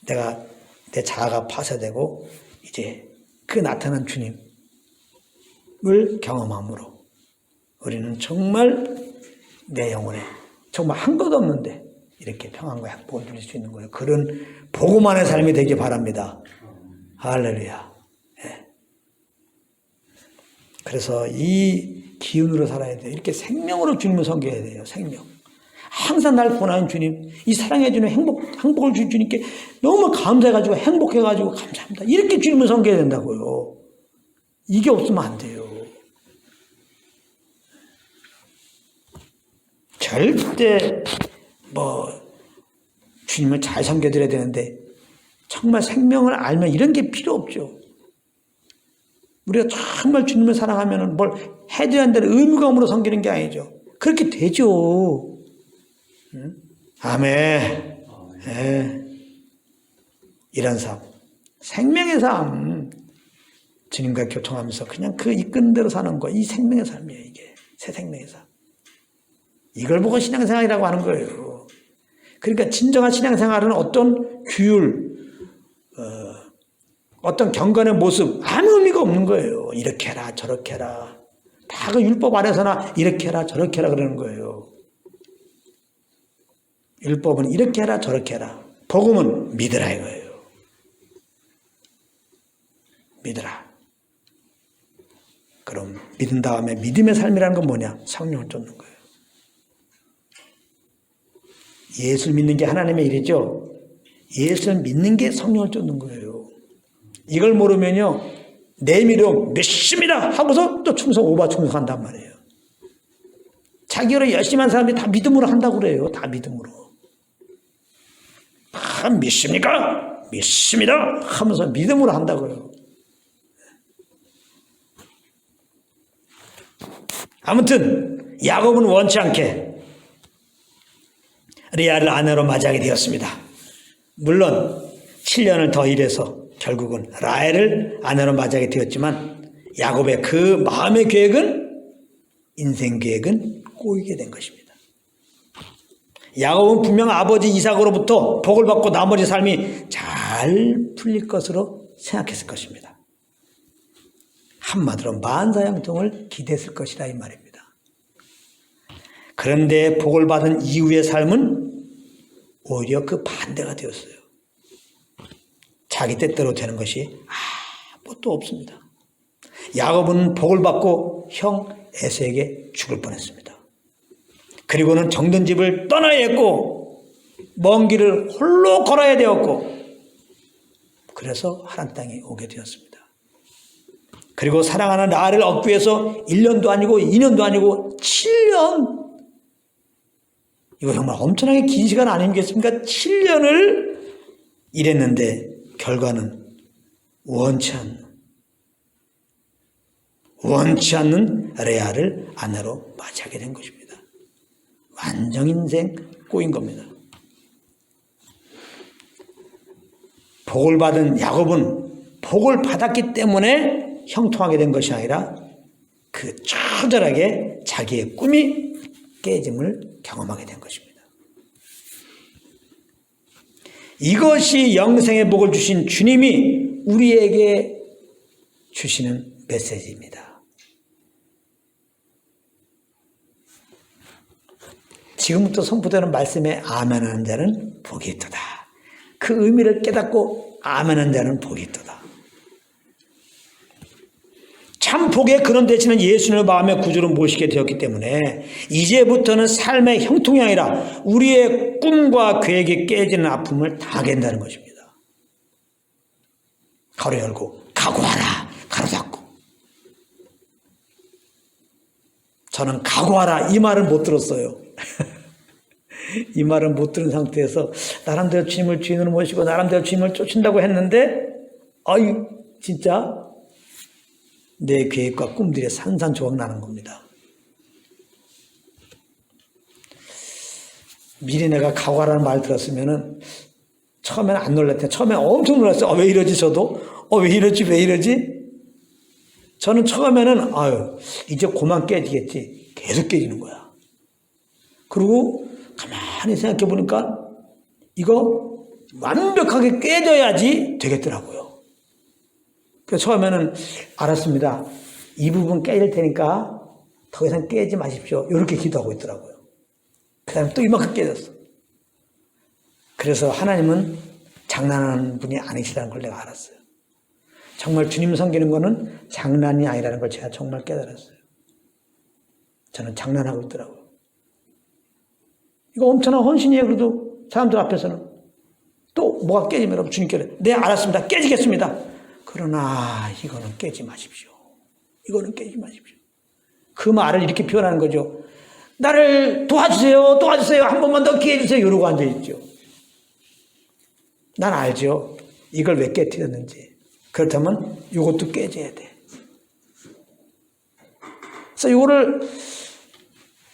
내가 내 자아가 파쇄되고 이제 그 나타난 주님을 경험함으로 우리는 정말 내 영혼에 정말 한 것 없는데 이렇게 평안과 행복을 누릴 수 있는 거예요. 그런 복음만의 삶이 되기 바랍니다. 할렐루야. 네. 그래서 이 기운으로 살아야 돼요. 이렇게 생명으로 주님을 섬겨야 돼요. 생명. 항상 날 보내는 주님, 이 사랑해 주는 행복을 주신 주님께 너무 감사해가지고 행복해가지고 감사합니다. 이렇게 주님을 섬겨야 된다고요. 이게 없으면 안 돼요. 절대 주님을 잘 섬겨드려야 되는데 정말 생명을 알면 이런 게 필요 없죠. 우리가 정말 주님을 사랑하면 뭘 해줘야 한다는 의무감으로 섬기는 게 아니죠. 그렇게 되죠. 아멘. 네. 이런 삶, 생명의 삶, 주님과 교통하면서 그냥 그 이끄는 대로 사는 거, 이 생명의 삶이에요. 이게 새 생명의 삶. 이걸 보고 신앙생활이라고 하는 거예요. 그러니까 진정한 신앙생활은 어떤 규율, 어떤 경건의 모습 아무 의미가 없는 거예요. 이렇게 해라 저렇게 해라. 다 그 율법 안에서나 이렇게 해라 저렇게 해라 그러는 거예요. 율법은 이렇게 해라 저렇게 해라. 복음은 믿으라 이거예요. 믿으라. 그럼 믿은 다음에 믿음의 삶이라는 건 뭐냐? 성령을 쫓는 거예요. 예수를 믿는 게 하나님의 일이죠. 예수를 믿는 게 성령을 쫓는 거예요. 이걸 모르면요, 내미로 믿습니다 하고서 또 충성 오바 충성한단 말이에요. 자기로 열심히 한 사람들이 다 믿음으로 한다고 그래요. 다 믿음으로. 다 믿습니까? 믿습니다 하면서 믿음으로 한다고요. 아무튼 야곱은 원치 않게 레아를 아내로 맞이하게 되었습니다. 물론 7년을 더 일해서 결국은 라헬을 아내로 맞이하게 되었지만 야곱의 그 마음의 계획은, 인생 계획은 꼬이게 된 것입니다. 야곱은 분명 아버지 이삭으로부터 복을 받고 나머지 삶이 잘 풀릴 것으로 생각했을 것입니다. 한마디로 만사형통을 기대했을 것이라 이 말입니다. 그런데 복을 받은 이후의 삶은 오히려 그 반대가 되었어요. 자기 뜻대로 되는 것이 아무것도 없습니다. 야곱은 복을 받고 형 에서에게 죽을 뻔했습니다. 그리고는 정든 집을 떠나야 했고 먼 길을 홀로 걸어야 되었고 그래서 하란 땅에 오게 되었습니다. 그리고 사랑하는 라헬을 얻기 위해서 1년도 아니고 2년도 아니고 7년, 이거 정말 엄청나게 긴 시간 아니겠습니까? 7년을 일했는데 결과는 원치 않는 레아를 아내로 맞이하게 된 것입니다. 완전 인생 꼬인 겁니다. 복을 받은 야곱은 복을 받았기 때문에 형통하게 된 것이 아니라 그 처절하게 자기의 꿈이 깨짐을 경험하게 된 것입니다. 이것이 영생의 복을 주신 주님이 우리에게 주시는 메시지입니다. 지금부터 선포되는 말씀에 아멘하는 자는 복이 있도다. 그 의미를 깨닫고 아멘하는 자는 복이 있도다. 참 복의 근원 되시는 예수님을 마음의 구주로 모시게 되었기 때문에 이제부터는 삶의 형통이 아니라 우리의 꿈과 계획이 깨지는 아픔을 당하게 된다는 것입니다. 가로 열고 각오하라 가로 닫고. 저는 각오하라 이 말을 못 들었어요. 이 말은 못 들은 상태에서 나름대로 주님을 주인으로 모시고 나름대로 주님을 쫓는다고 했는데 진짜 내 계획과 꿈들이 산산조각 나는 겁니다. 미리 내가 각오하라는 말 들었으면은 처음에는 안 놀랐대. 처음에 엄청 놀랐어요. 왜 이러지 저도? 왜 이러지? 저는 처음에는 이제 그만 깨지겠지. 계속 깨지는 거야. 그리고 가만히 생각해 보니까 이거 완벽하게 깨져야지 되겠더라고요. 그래서 처음에는 알았습니다. 이 부분 깨질 테니까 더 이상 깨지 마십시오. 이렇게 기도하고 있더라고요. 그 다음에 또 이만큼 깨졌어. 그래서 하나님은 장난하는 분이 아니시라는 걸 내가 알았어요. 정말 주님 섬기는 거는 장난이 아니라는 걸 제가 정말 깨달았어요. 저는 장난하고 있더라고요. 이거 엄청난 헌신이에요. 그래도 사람들 앞에서는. 또 뭐가 깨지면 주님께서 네 알았습니다. 깨지겠습니다. 그러나 이거는 깨지 마십시오. 이거는 깨지 마십시오. 그 말을 이렇게 표현하는 거죠. 나를 도와주세요. 한 번만 더 기회 주세요. 이러고 앉아있죠. 난 알죠. 이걸 왜 깨뜨렸는지. 그렇다면 이것도 깨져야 돼. 그래서 이거를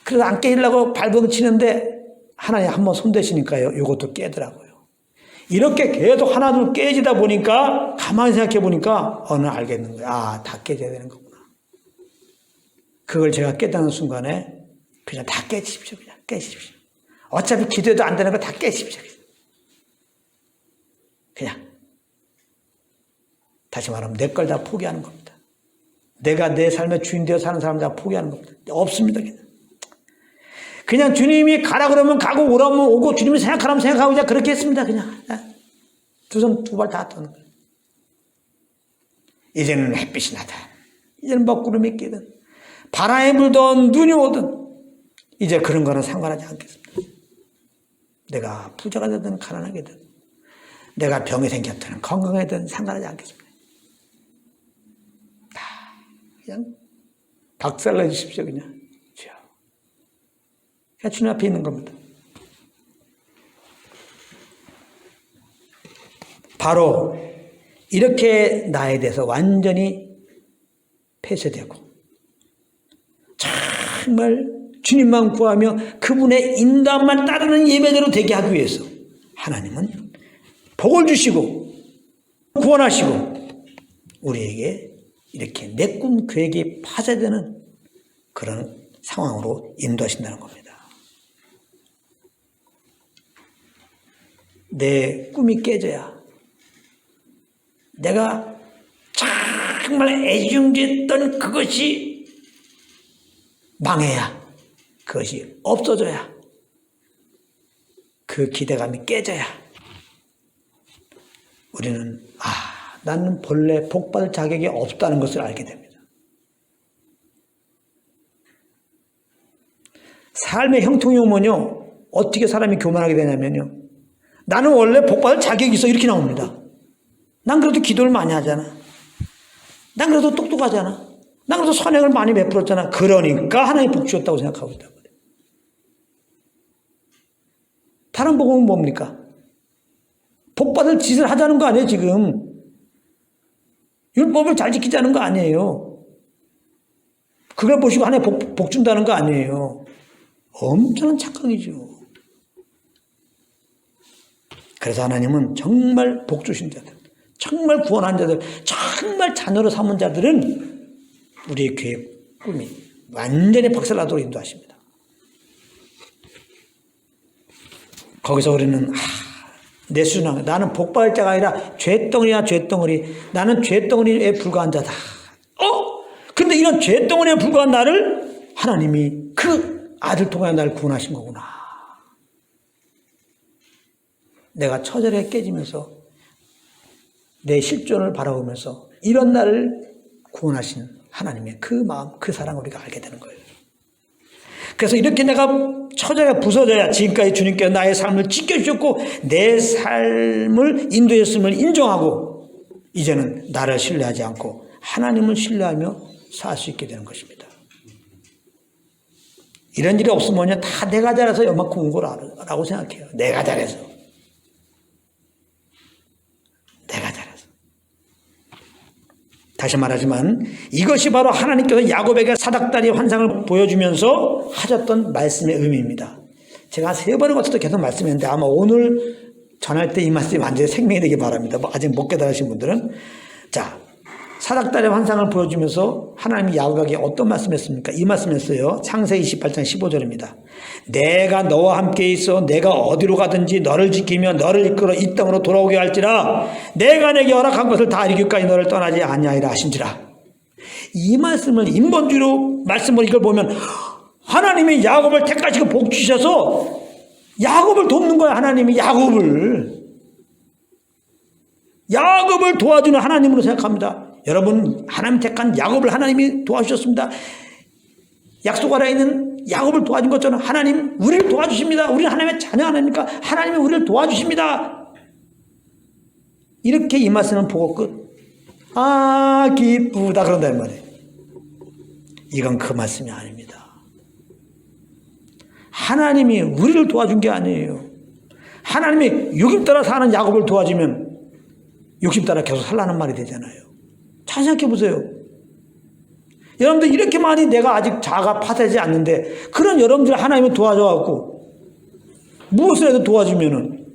그래서 안 깨려고 발버둥 치는데 하나님 한번 손대시니까요. 이것도 깨더라고요. 이렇게 계속 하나둘 깨지다 보니까 가만히 생각해 보니까 어느 날 알겠는 거예요. 아, 다 깨져야 되는 거구나. 그걸 제가 깨닫는 순간에 그냥 다 깨지십시오. 그냥 깨지십시오. 어차피 기도해도 안 되는 거 다 깨지십시오. 그냥. 다시 말하면 내 걸 다 포기하는 겁니다. 내가 내 삶의 주인 되어 사는 사람 다 포기하는 겁니다. 없습니다. 그냥 주님이 가라 그러면 가고 오라면 오고 주님이 생각하라면 생각하고 그냥 그렇게 했습니다. 그냥 두 손 두 발 다 떠는 거예요. 이제는 햇빛이 나든 이제는 먹구름이 끼든 바람이 불든 눈이 오든 이제 그런 거는 상관하지 않겠습니다. 내가 부자가 되든 가난하게 되든 내가 병이 생겼든 건강하든 상관하지 않겠습니다. 다 그냥 박살내 주십시오. 그냥 주님 앞에 있는 겁니다. 바로 이렇게 나에 대해서 완전히 폐쇄되고 정말 주님만 구하며 그분의 인도함만 따르는 예배대로 되게 하기 위해서 하나님은 복을 주시고 구원하시고 우리에게 이렇게 내 꿈 계획이 파쇄되는 그런 상황으로 인도하신다는 겁니다. 내 꿈이 깨져야 내가 정말 애중지했던 그것이 망해야 그것이 없어져야 그 기대감이 깨져야 우리는 나는 본래 복받을 자격이 없다는 것을 알게 됩니다. 삶의 형통이 오면요 어떻게 사람이 교만하게 되냐면요 나는 원래 복받을 자격이 있어 이렇게 나옵니다. 난 그래도 기도를 많이 하잖아. 난 그래도 똑똑하잖아. 난 그래도 선행을 많이 베풀었잖아. 그러니까 하나님 복 주셨다고 생각하고 있단 말이에요. 다른 복은 뭡니까? 복받을 짓을 하자는 거 아니에요 지금. 율법을 잘 지키자는 거 아니에요. 그걸 보시고 하나님 복 준다는 거 아니에요. 엄청난 착각이죠. 그래서 하나님은 정말 복 주신 자들, 정말 구원한 자들, 정말 자녀로 삼은 자들은 우리의 계획, 꿈이 완전히 박살나도록 인도하십니다. 거기서 우리는 내 수준은 나는 복받을 자가 아니라 죄덩어리야 죄덩어리. 나는 죄덩어리에 불과한 자다. 근데 이런 죄덩어리에 불과한 나를 하나님이 그 아들 통하여 나를 구원하신 거구나. 내가 처절하게 깨지면서 내 실존을 바라보면서 이런 나를 구원하신 하나님의 그 마음, 그 사랑을 우리가 알게 되는 거예요. 그래서 이렇게 내가 처절하게 부서져야 지금까지 주님께서 나의 삶을 지켜주셨고 내 삶을 인도했음을 인정하고 이제는 나를 신뢰하지 않고 하나님을 신뢰하며 살 수 있게 되는 것입니다. 이런 일이 없으면 다 내가 잘해서 요만큼 온 거라고 생각해요. 내가 잘해서. 다시 말하지만 이것이 바로 하나님께서 야곱에게 사닥다리 환상을 보여주면서 하셨던 말씀의 의미입니다. 제가 3번에 걸쳐서 계속 말씀했는데 아마 오늘 전할 때 이 말씀이 완전히 생명이 되기 바랍니다. 아직 못 깨달으신 분들은. 자, 사닥다리 환상을 보여주면서 하나님이 야곱에게 어떤 말씀했습니까? 이 말씀했어요. 창세기 28장 15절입니다. 내가 너와 함께 있어 내가 어디로 가든지 너를 지키며 너를 이끌어 이 땅으로 돌아오게 할지라 내가 내게 허락한 것을 다 이루기까지 너를 떠나지 아니하리라 하신지라. 이 말씀을 인본주의로 말씀을 이걸 보면 하나님이 야곱을 택하시고 복 주셔서 야곱을 돕는 거야. 하나님이 야곱을 도와주는 하나님으로 생각합니다. 여러분 하나님 택한 야곱을 하나님이 도와주셨습니다. 약속 아래에 있는 야곱을 도와준 것처럼 하나님 우리를 도와주십니다. 우리는 하나님의 자녀 아닙니까? 하나님이 우리를 도와주십니다. 이렇게 이 말씀을 보고 끝. 기쁘다 그런단 말이에요. 이건 그 말씀이 아닙니다. 하나님이 우리를 도와준 게 아니에요. 하나님이 욕심 따라 사는 야곱을 도와주면 욕심 따라 계속 살라는 말이 되잖아요. 잘 생각해 보세요. 여러분들 이렇게 많이 내가 아직 자아가 파되지 않는데 그런 여러분들 하나님이 도와줘갖고 무엇을 해도 도와주면은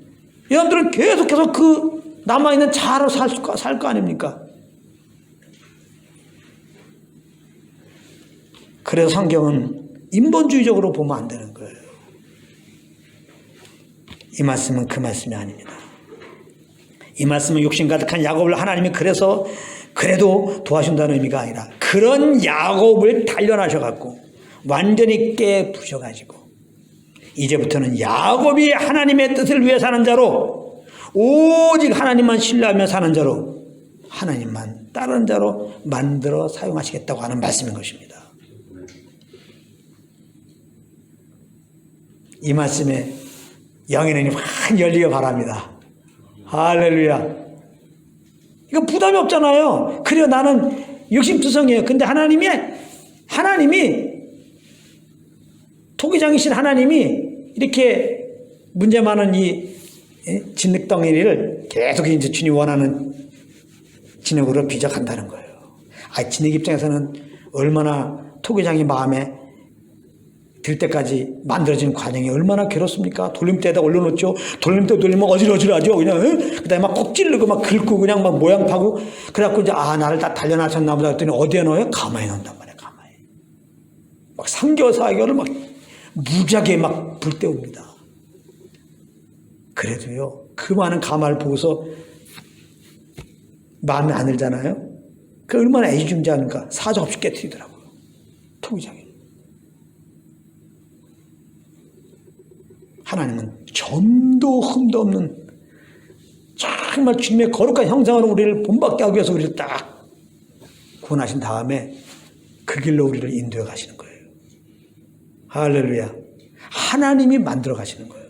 여러분들은 계속해서 그 남아있는 자아로 살 거 아닙니까? 그래서 성경은 인본주의적으로 보면 안 되는 거예요. 이 말씀은 그 말씀이 아닙니다. 이 말씀은 욕심 가득한 야곱을 하나님이 그래도 도와준다는 의미가 아니라 그런 야곱을 단련하셔갖고 완전히 깨부셔가지고 이제부터는 야곱이 하나님의 뜻을 위해 사는 자로 오직 하나님만 신뢰하며 사는 자로 하나님만 따르는 자로 만들어 사용하시겠다고 하는 말씀인 것입니다. 이 말씀에 영의 눈이 확 열리기 바랍니다. 할렐루야. 이거 부담이 없잖아요. 그래요. 나는 욕심투성이에요. 근데 하나님이 토기장이신 하나님이 이렇게 문제 많은 이 진흙덩이를 계속 이제 주님 원하는 진흙으로 빚어간다는 거예요. 진흙 입장에서는 얼마나 토기장이 마음에 들 때까지 만들어진 과정이 얼마나 괴롭습니까? 돌림대에다 올려놓죠. 돌림대 돌리면 어질어질하죠. 그냥 그다음에 막 꼭 찌르고 막 긁고 그냥 막 모양 파고 그래갖고 이제 나를 다 단련하셨나 보다 했더니 어디에 넣어요? 가마에 넣는단 말이에요. 가마에. 막 3개월 4개월을 막 무지하게 막 불 때웁니다. 그래도요 그 많은 가마를 보고서 마음에 안 들잖아요. 그 얼마나 애지중지하는가. 사정없이 깨트리더라고요. 토기장이. 하나님은 점도 흠도 없는 정말 주님의 거룩한 형상으로 우리를 본받게 하기 위해서 우리를 딱 구원하신 다음에 그 길로 우리를 인도해 가시는 거예요. 할렐루야. 하나님이 만들어 가시는 거예요.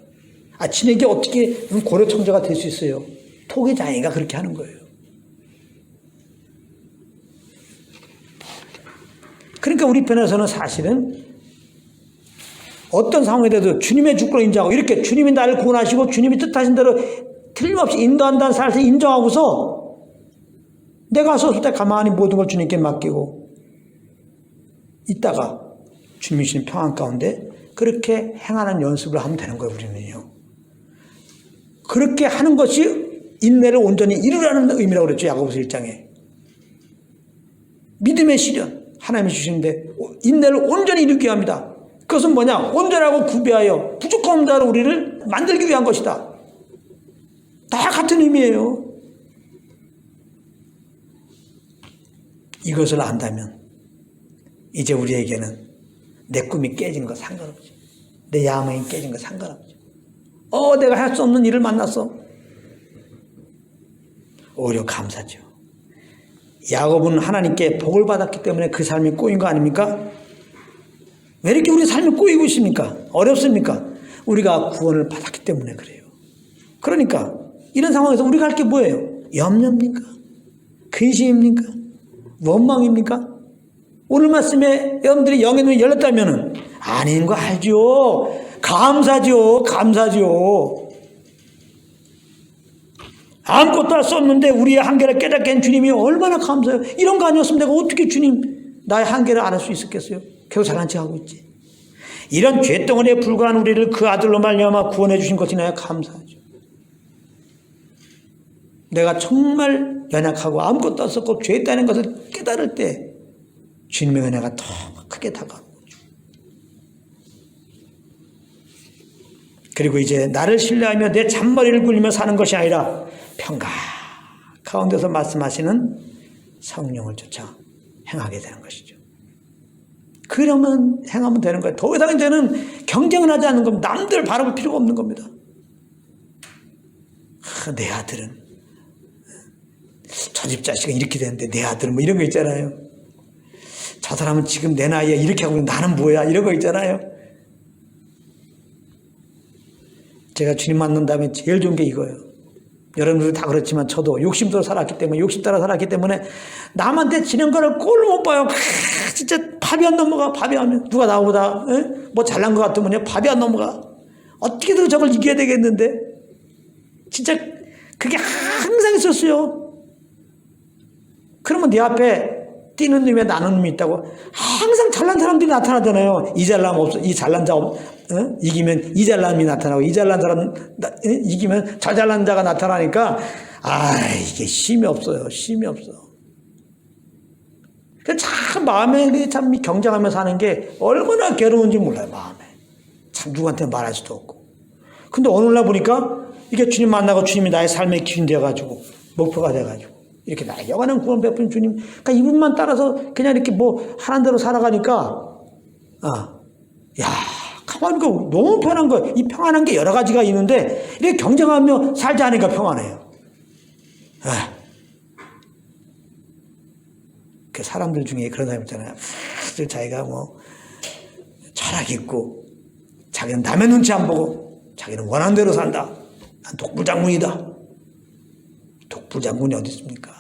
진에게 어떻게 고려 청자가 될 수 있어요? 토기장이가 그렇게 하는 거예요. 그러니까 우리 편에서는 사실은 어떤 상황에 대해서 주님의 주권을 인정하고 이렇게 주님이 나를 구원하시고 주님이 뜻하신 대로 틀림없이 인도한다는 사실을 인정하고서 내가 썼을 때 가만히 모든 걸 주님께 맡기고 있다가 주님이 주신 평안 가운데 그렇게 행하는 연습을 하면 되는 거예요. 우리는요. 그렇게 하는 것이 인내를 온전히 이루라는 의미라고 그랬죠. 야고보서 1장에. 믿음의 시련 하나님이 주시는데 인내를 온전히 이루게 합니다. 그것은 뭐냐? 온전하고 구비하여 부족한 자로 우리를 만들기 위한 것이다. 다 같은 의미예요. 이것을 안다면 이제 우리에게는 내 꿈이 깨진 거 상관없죠. 내 야망이 깨진 거 상관없죠. 내가 할 수 없는 일을 만났어. 오히려 감사죠. 야곱은 하나님께 복을 받았기 때문에 그 삶이 꼬인 거 아닙니까? 왜 이렇게 우리 삶이 꼬이고 있습니까? 어렵습니까? 우리가 구원을 받았기 때문에 그래요. 그러니까 이런 상황에서 우리가 할 게 뭐예요? 염려입니까? 근심입니까? 원망입니까? 오늘 말씀에 여러분들이 영의 눈이 열렸다면 아닌 거 알죠? 감사죠. 아무것도 할 수 없는데 우리의 한계를 깨닫게 한 주님이 얼마나 감사해요. 이런 거 아니었으면 내가 어떻게 주님 나의 한계를 알 수 있었겠어요? 겨우 잘난 척하고 있지. 이런 죄덩어리에 불과한 우리를 그 아들로 말미암아 구원해 주신 것이나야 감사하죠. 내가 정말 연약하고 아무것도 할 수 없고 죄 있다는 것을 깨달을 때 주님의 은혜가 더 크게 다가오는 거죠. 그리고 이제 나를 신뢰하며 내 잔머리를 굴리며 사는 것이 아니라 평강 가운데서 말씀하시는 성령을 쫓아 행하게 되는 것이죠. 그러면 행하면 되는 거예요. 더 이상 이제는 경쟁을 하지 않는 겁니다. 남들 바라볼 필요가 없는 겁니다. 내 아들은 저 집 자식은 이렇게 되는데 내 아들은 뭐 이런 거 있잖아요. 저 사람은 지금 내 나이에 이렇게 하고 나는 뭐야 이런 거 있잖아요. 제가 주님 만난 다음에 제일 좋은 게 이거예요. 여러분들도 다 그렇지만 저도 욕심 따라 살았기 때문에 남한테 지는 거를 꼴로 못 봐요. 진짜 밥이 안 넘어가. 밥이 안 누가 나보다 뭐 잘난 것 같으면 밥이 안 넘어가. 어떻게든 저걸 이겨야 되겠는데 진짜 그게 항상 있었어요. 그러면 내 앞에 뛰는 놈에 나는 놈이 있다고. 항상 잘난 사람들이 나타나잖아요. 이 잘남 없어, 이 잘난 자 이기면 이 잘남이 나타나고, 이 잘난 사람 이기면 저 잘난 자가 나타나니까 이게 쉼이 없어요. 쉼이 없어. 참 마음에 참 경쟁하며 사는 게 얼마나 괴로운지 몰라요. 마음에 참 누구한테 말할 수도 없고. 근데 어느 날 보니까 이게 주님 만나고 주님이 나의 삶의 기준이 되어가지고 목표가 돼가지고 이렇게 나의 영원한 구원 베푸는 주님, 그러니까 이분만 따라서 그냥 이렇게 뭐 하는 대로 살아가니까 가만히 보니까 너무 편한 거예요. 이 평안한 게 여러 가지가 있는데 이렇게 경쟁하며 살지 않으니까 평안해요. 그 사람들 중에 그런 사람 있잖아요. 자기가 뭐 철학 있고 자기는 남의 눈치 안 보고 자기는 원하는 대로 산다. 난 독불장군이다. 독불장군이 어디 있습니까?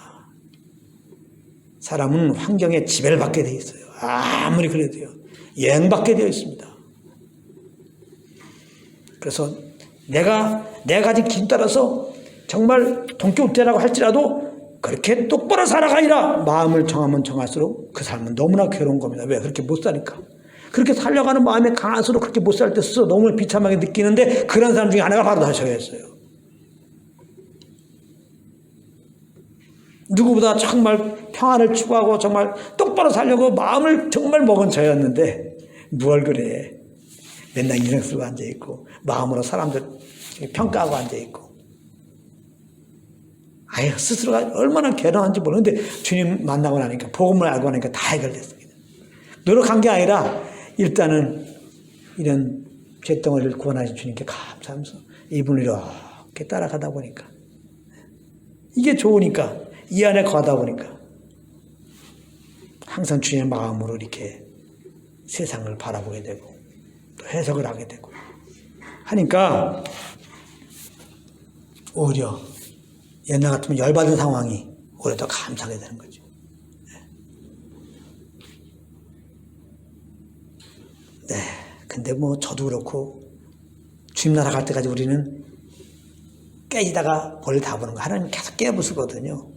사람은 환경에 지배를 받게 되어 있어요. 아무리 그래도요. 여행받게 되어 있습니다. 그래서 내가 가진 기준 따라서 정말 동교태라고 할지라도 그렇게 똑바로 살아가리라 마음을 정하면 정할수록 그 삶은 너무나 괴로운 겁니다. 왜? 그렇게 못 사니까. 그렇게 살려가는 마음이 강할수록 그렇게 못 살 때 스스로 너무 비참하게 느끼는데 그런 사람 중에 하나가 바로 저였어요. 누구보다 정말 평안을 추구하고 정말 똑바로 살려고 마음을 정말 먹은 저였는데 뭘 그래. 맨날 인생 쓰고 앉아있고 마음으로 사람들 평가하고 앉아있고 스스로가 얼마나 괴로운지 모르는데 주님 만나고 나니까 복음을 알고 나니까 다 해결됐습니다. 노력한 게 아니라 일단은 이런 죄덩어리를 구원하신 주님께 감사하면서 이분을 이렇게 따라가다 보니까 이게 좋으니까 이 안에 거하다 보니까 항상 주님의 마음으로 이렇게 세상을 바라보게 되고 또 해석을 하게 되고 하니까 오히려 옛날 같으면 열받은 상황이 오히려 더 감사하게 되는 거죠. 네. 근데 뭐 저도 그렇고 주님 나라 갈 때까지 우리는 깨지다가 벌 다 보는 거. 하나님 계속 깨부수거든요.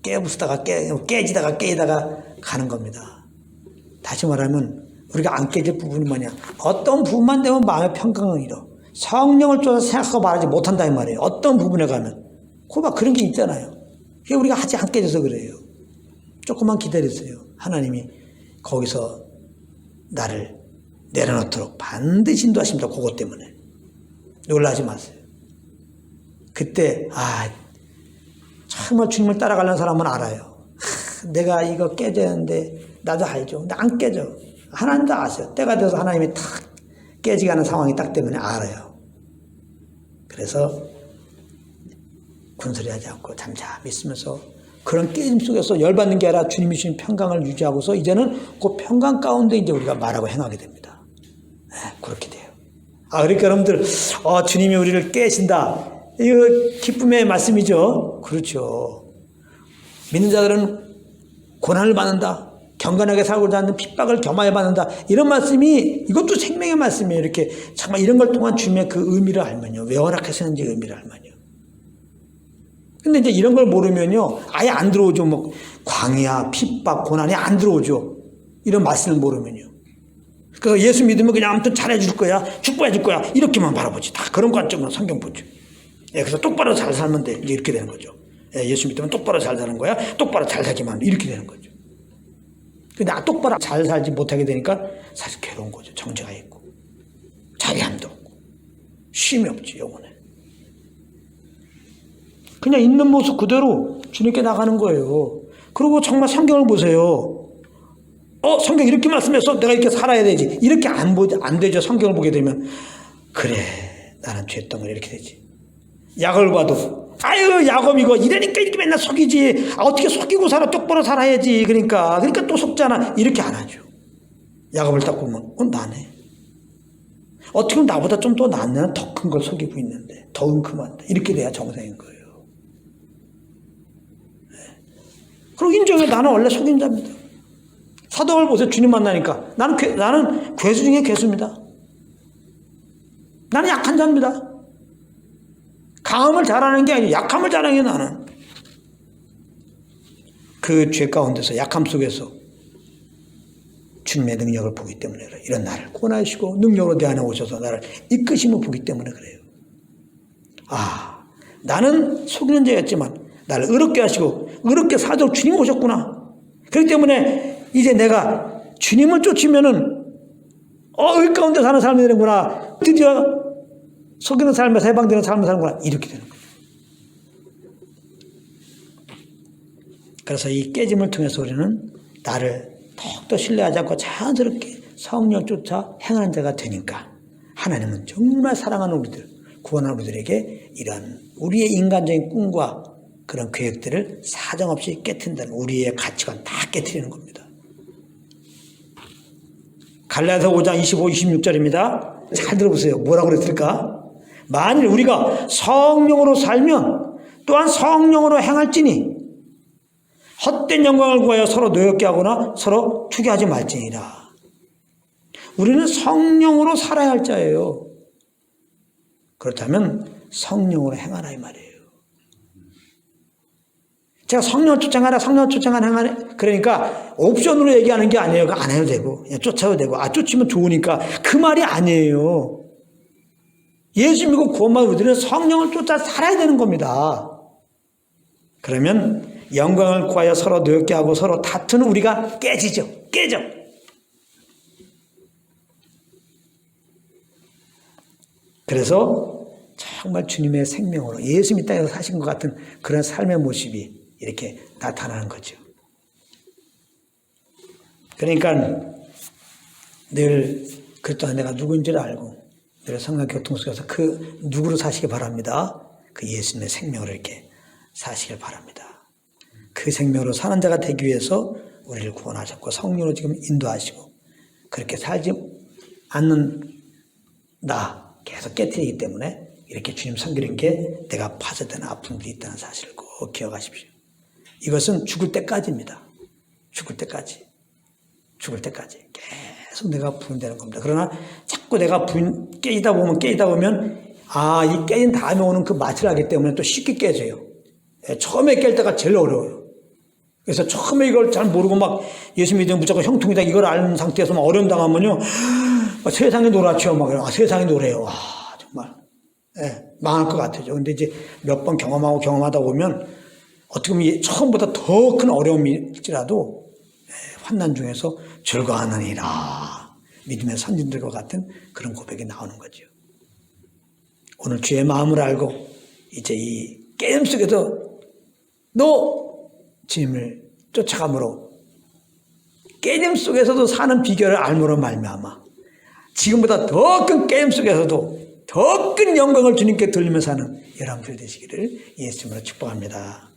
깨부수다가 깨지다가 깨지다가 가는 겁니다. 다시 말하면 우리가 안 깨질 부분이 뭐냐. 어떤 부분만 되면 마음의 평강을 잃어. 성령을 쫓아서 생각하고 말하지 못한다 이 말이에요. 어떤 부분에 가면. 그런 게 있잖아요. 그게 우리가 하지 않게 돼서 그래요. 조금만 기다리세요. 하나님이 거기서 나를 내려놓도록 반드시 인도하십니다. 그것 때문에. 놀라지 마세요. 그때 정말 주님을 따라가려는 사람은 알아요. 내가 이거 깨져야 하는데 나도 알죠. 근데 안 깨져. 하나님도 아세요. 때가 돼서 하나님이 탁 깨지게 하는 상황이 딱 때문에 알아요. 그래서 군소리하지 않고 잠잠히 있으면서 그런 깨짐 속에서 열받는 게 아니라 주님이 주신 평강을 유지하고서 이제는 그 평강 가운데 이제 우리가 말하고 행하게 됩니다. 그렇게 돼요. 그러니까 여러분들 주님이 우리를 깨신다. 이거 기쁨의 말씀이죠. 그렇죠. 믿는 자들은 고난을 받는다. 경건하게 살고자 하는 핍박을 겸하여 받는다. 이런 말씀이 이것도 생명의 말씀이에요. 이렇게 정말 이런 걸 통한 주님의 그 의미를 알면요. 왜 허락하시는지 의미를 알면요. 근데 이제 이런 걸 모르면요. 아예 안 들어오죠. 뭐 광야, 핍박, 고난이 안 들어오죠. 이런 말씀을 모르면요. 그래서 예수 믿으면 그냥 아무튼 잘해줄 거야. 축복해줄 거야. 이렇게만 바라보지. 다 그런 관점으로 성경 보죠. 그래서 똑바로 잘 살면 돼. 이제 이렇게 되는 거죠. 예수 믿으면 똑바로 잘 사는 거야. 똑바로 잘 살기만 하면 이렇게 되는 거죠. 근데 똑바로 잘 살지 못하게 되니까 사실 괴로운 거죠. 정죄가 있고 자비함도 없고 쉼이 없지 영혼에. 그냥 있는 모습 그대로 주님께 나가는 거예요. 그리고 정말 성경을 보세요. 성경 이렇게 말씀해서 내가 이렇게 살아야 되지. 이렇게 안 되죠. 성경을 보게 되면 그래 나는 죄덩어리 이렇게 되지. 야곱을 봐도 야곱 이거 이러니까 이렇게 맨날 속이지. 어떻게 속이고 살아. 똑바로 살아야지. 그러니까 또 속잖아. 이렇게 안 하죠. 야곱을 딱 보면 나네. 어떻게 보면 나보다 좀 더 낫는 더 큰 걸 속이고 있는데 더 은큼한데 이렇게 돼야 정상인 거예요. 그리고 인정해. 나는 원래 속인 자입니다. 사도를 보세요. 주님 만나니까 나는 괴수 중에 괴수입니다. 나는 약한 자입니다. 강함을 잘하는 게 아니라 약함을 잘하는 게 나는. 그 죄 가운데서 약함 속에서 주님의 능력을 보기 때문에 그래요. 이런 나를 구원하시고 능력으로 내 안에 오셔서 나를 이끄심을 보기 때문에 그래요. 나는 속이는 자였지만 나를 의롭게 하시고 의롭게 사도록 주님이 오셨구나. 그렇기 때문에 이제 내가 주님을 쫓으면은 의 가운데 사는 삶이 되는구나. 드디어 속이는 삶에서 해방되는 삶을 사는구나. 이렇게 되는 거예요. 그래서 이 깨짐을 통해서 우리는 나를 더욱더 신뢰하지 않고 자연스럽게 성령을 쫓아 행하는 자가 되니까 하나님은 정말 사랑하는 우리들, 구원하는 우리들에게 이런 우리의 인간적인 꿈과 그런 계획들을 사정없이 깨트린다는 우리의 가치관 다 깨트리는 겁니다. 갈라디아서 5장 25, 26절입니다. 잘 들어보세요. 뭐라고 그랬을까? 만일 우리가 성령으로 살면 또한 성령으로 행할지니 헛된 영광을 구하여 서로 노엽게 하거나 서로 투기하지 말지니라. 우리는 성령으로 살아야 할 자예요. 그렇다면 성령으로 행하라 이 말이에요. 제가 성령을 쫓아가라, 성령을 쫓아가라 행하라. 그러니까 옵션으로 얘기하는 게 아니에요. 안 해도 되고 그냥 쫓아도 되고 쫓으면 좋으니까 그 말이 아니에요. 예수 믿고 구원받은 우리들은 성령을 쫓아 살아야 되는 겁니다. 그러면 영광을 구하여 서로 노엽게 하고 서로 다투는 우리가 깨지죠. 깨져. 그래서 정말 주님의 생명으로 예수님 이 땅에서 사신 것 같은 그런 삶의 모습이 이렇게 나타나는 거죠. 그러니까 늘 그리스도 내가 누구인지를 알고 늘 성령 교통 속에서 그 누구로 사시기 바랍니다. 그 예수님의 생명으로 이렇게 사시길 바랍니다. 그 생명으로 사는 자가 되기 위해서 우리를 구원하셨고 성령으로 지금 인도하시고 그렇게 살지 않는 나 계속 깨트리기 때문에 이렇게 주님 섬기는 게 내가 파쇄되는 아픔들이 있다는 사실을 꼭 기억하십시오. 이것은 죽을 때까지입니다. 죽을 때까지. 죽을 때까지. 계속 내가 부인되는 겁니다. 그러나 자꾸 내가 깨지다 보면 이 깨진 다음에 오는 그 맛을 알기 때문에 또 쉽게 깨져요. 처음에 깰 때가 제일 어려워요. 그래서 처음에 이걸 잘 모르고 막 예수 믿으면 무조건 형통이다 이걸 아는 상태에서 막 어려움 당하면요. 세상이 놀아치워 막 세상이 노래요. 정말. 망할 것 같아요. 근데 이제 몇 번 경험하다 보면 어떻게 보면 처음보다 더 큰 어려움일지라도 환난 중에서 즐거워하느니라. 믿음의 선진들과 같은 그런 고백이 나오는 거죠. 오늘 주의 마음을 알고 이제 이 게임 속에서 주님을 쫓아감으로 게임 속에서도 사는 비결을 알므로 말미암아 지금보다 더 큰 게임 속에서도 더 큰 영광을 주님께 돌리며 사는 여러분들 되시기를 예수님으로 축복합니다.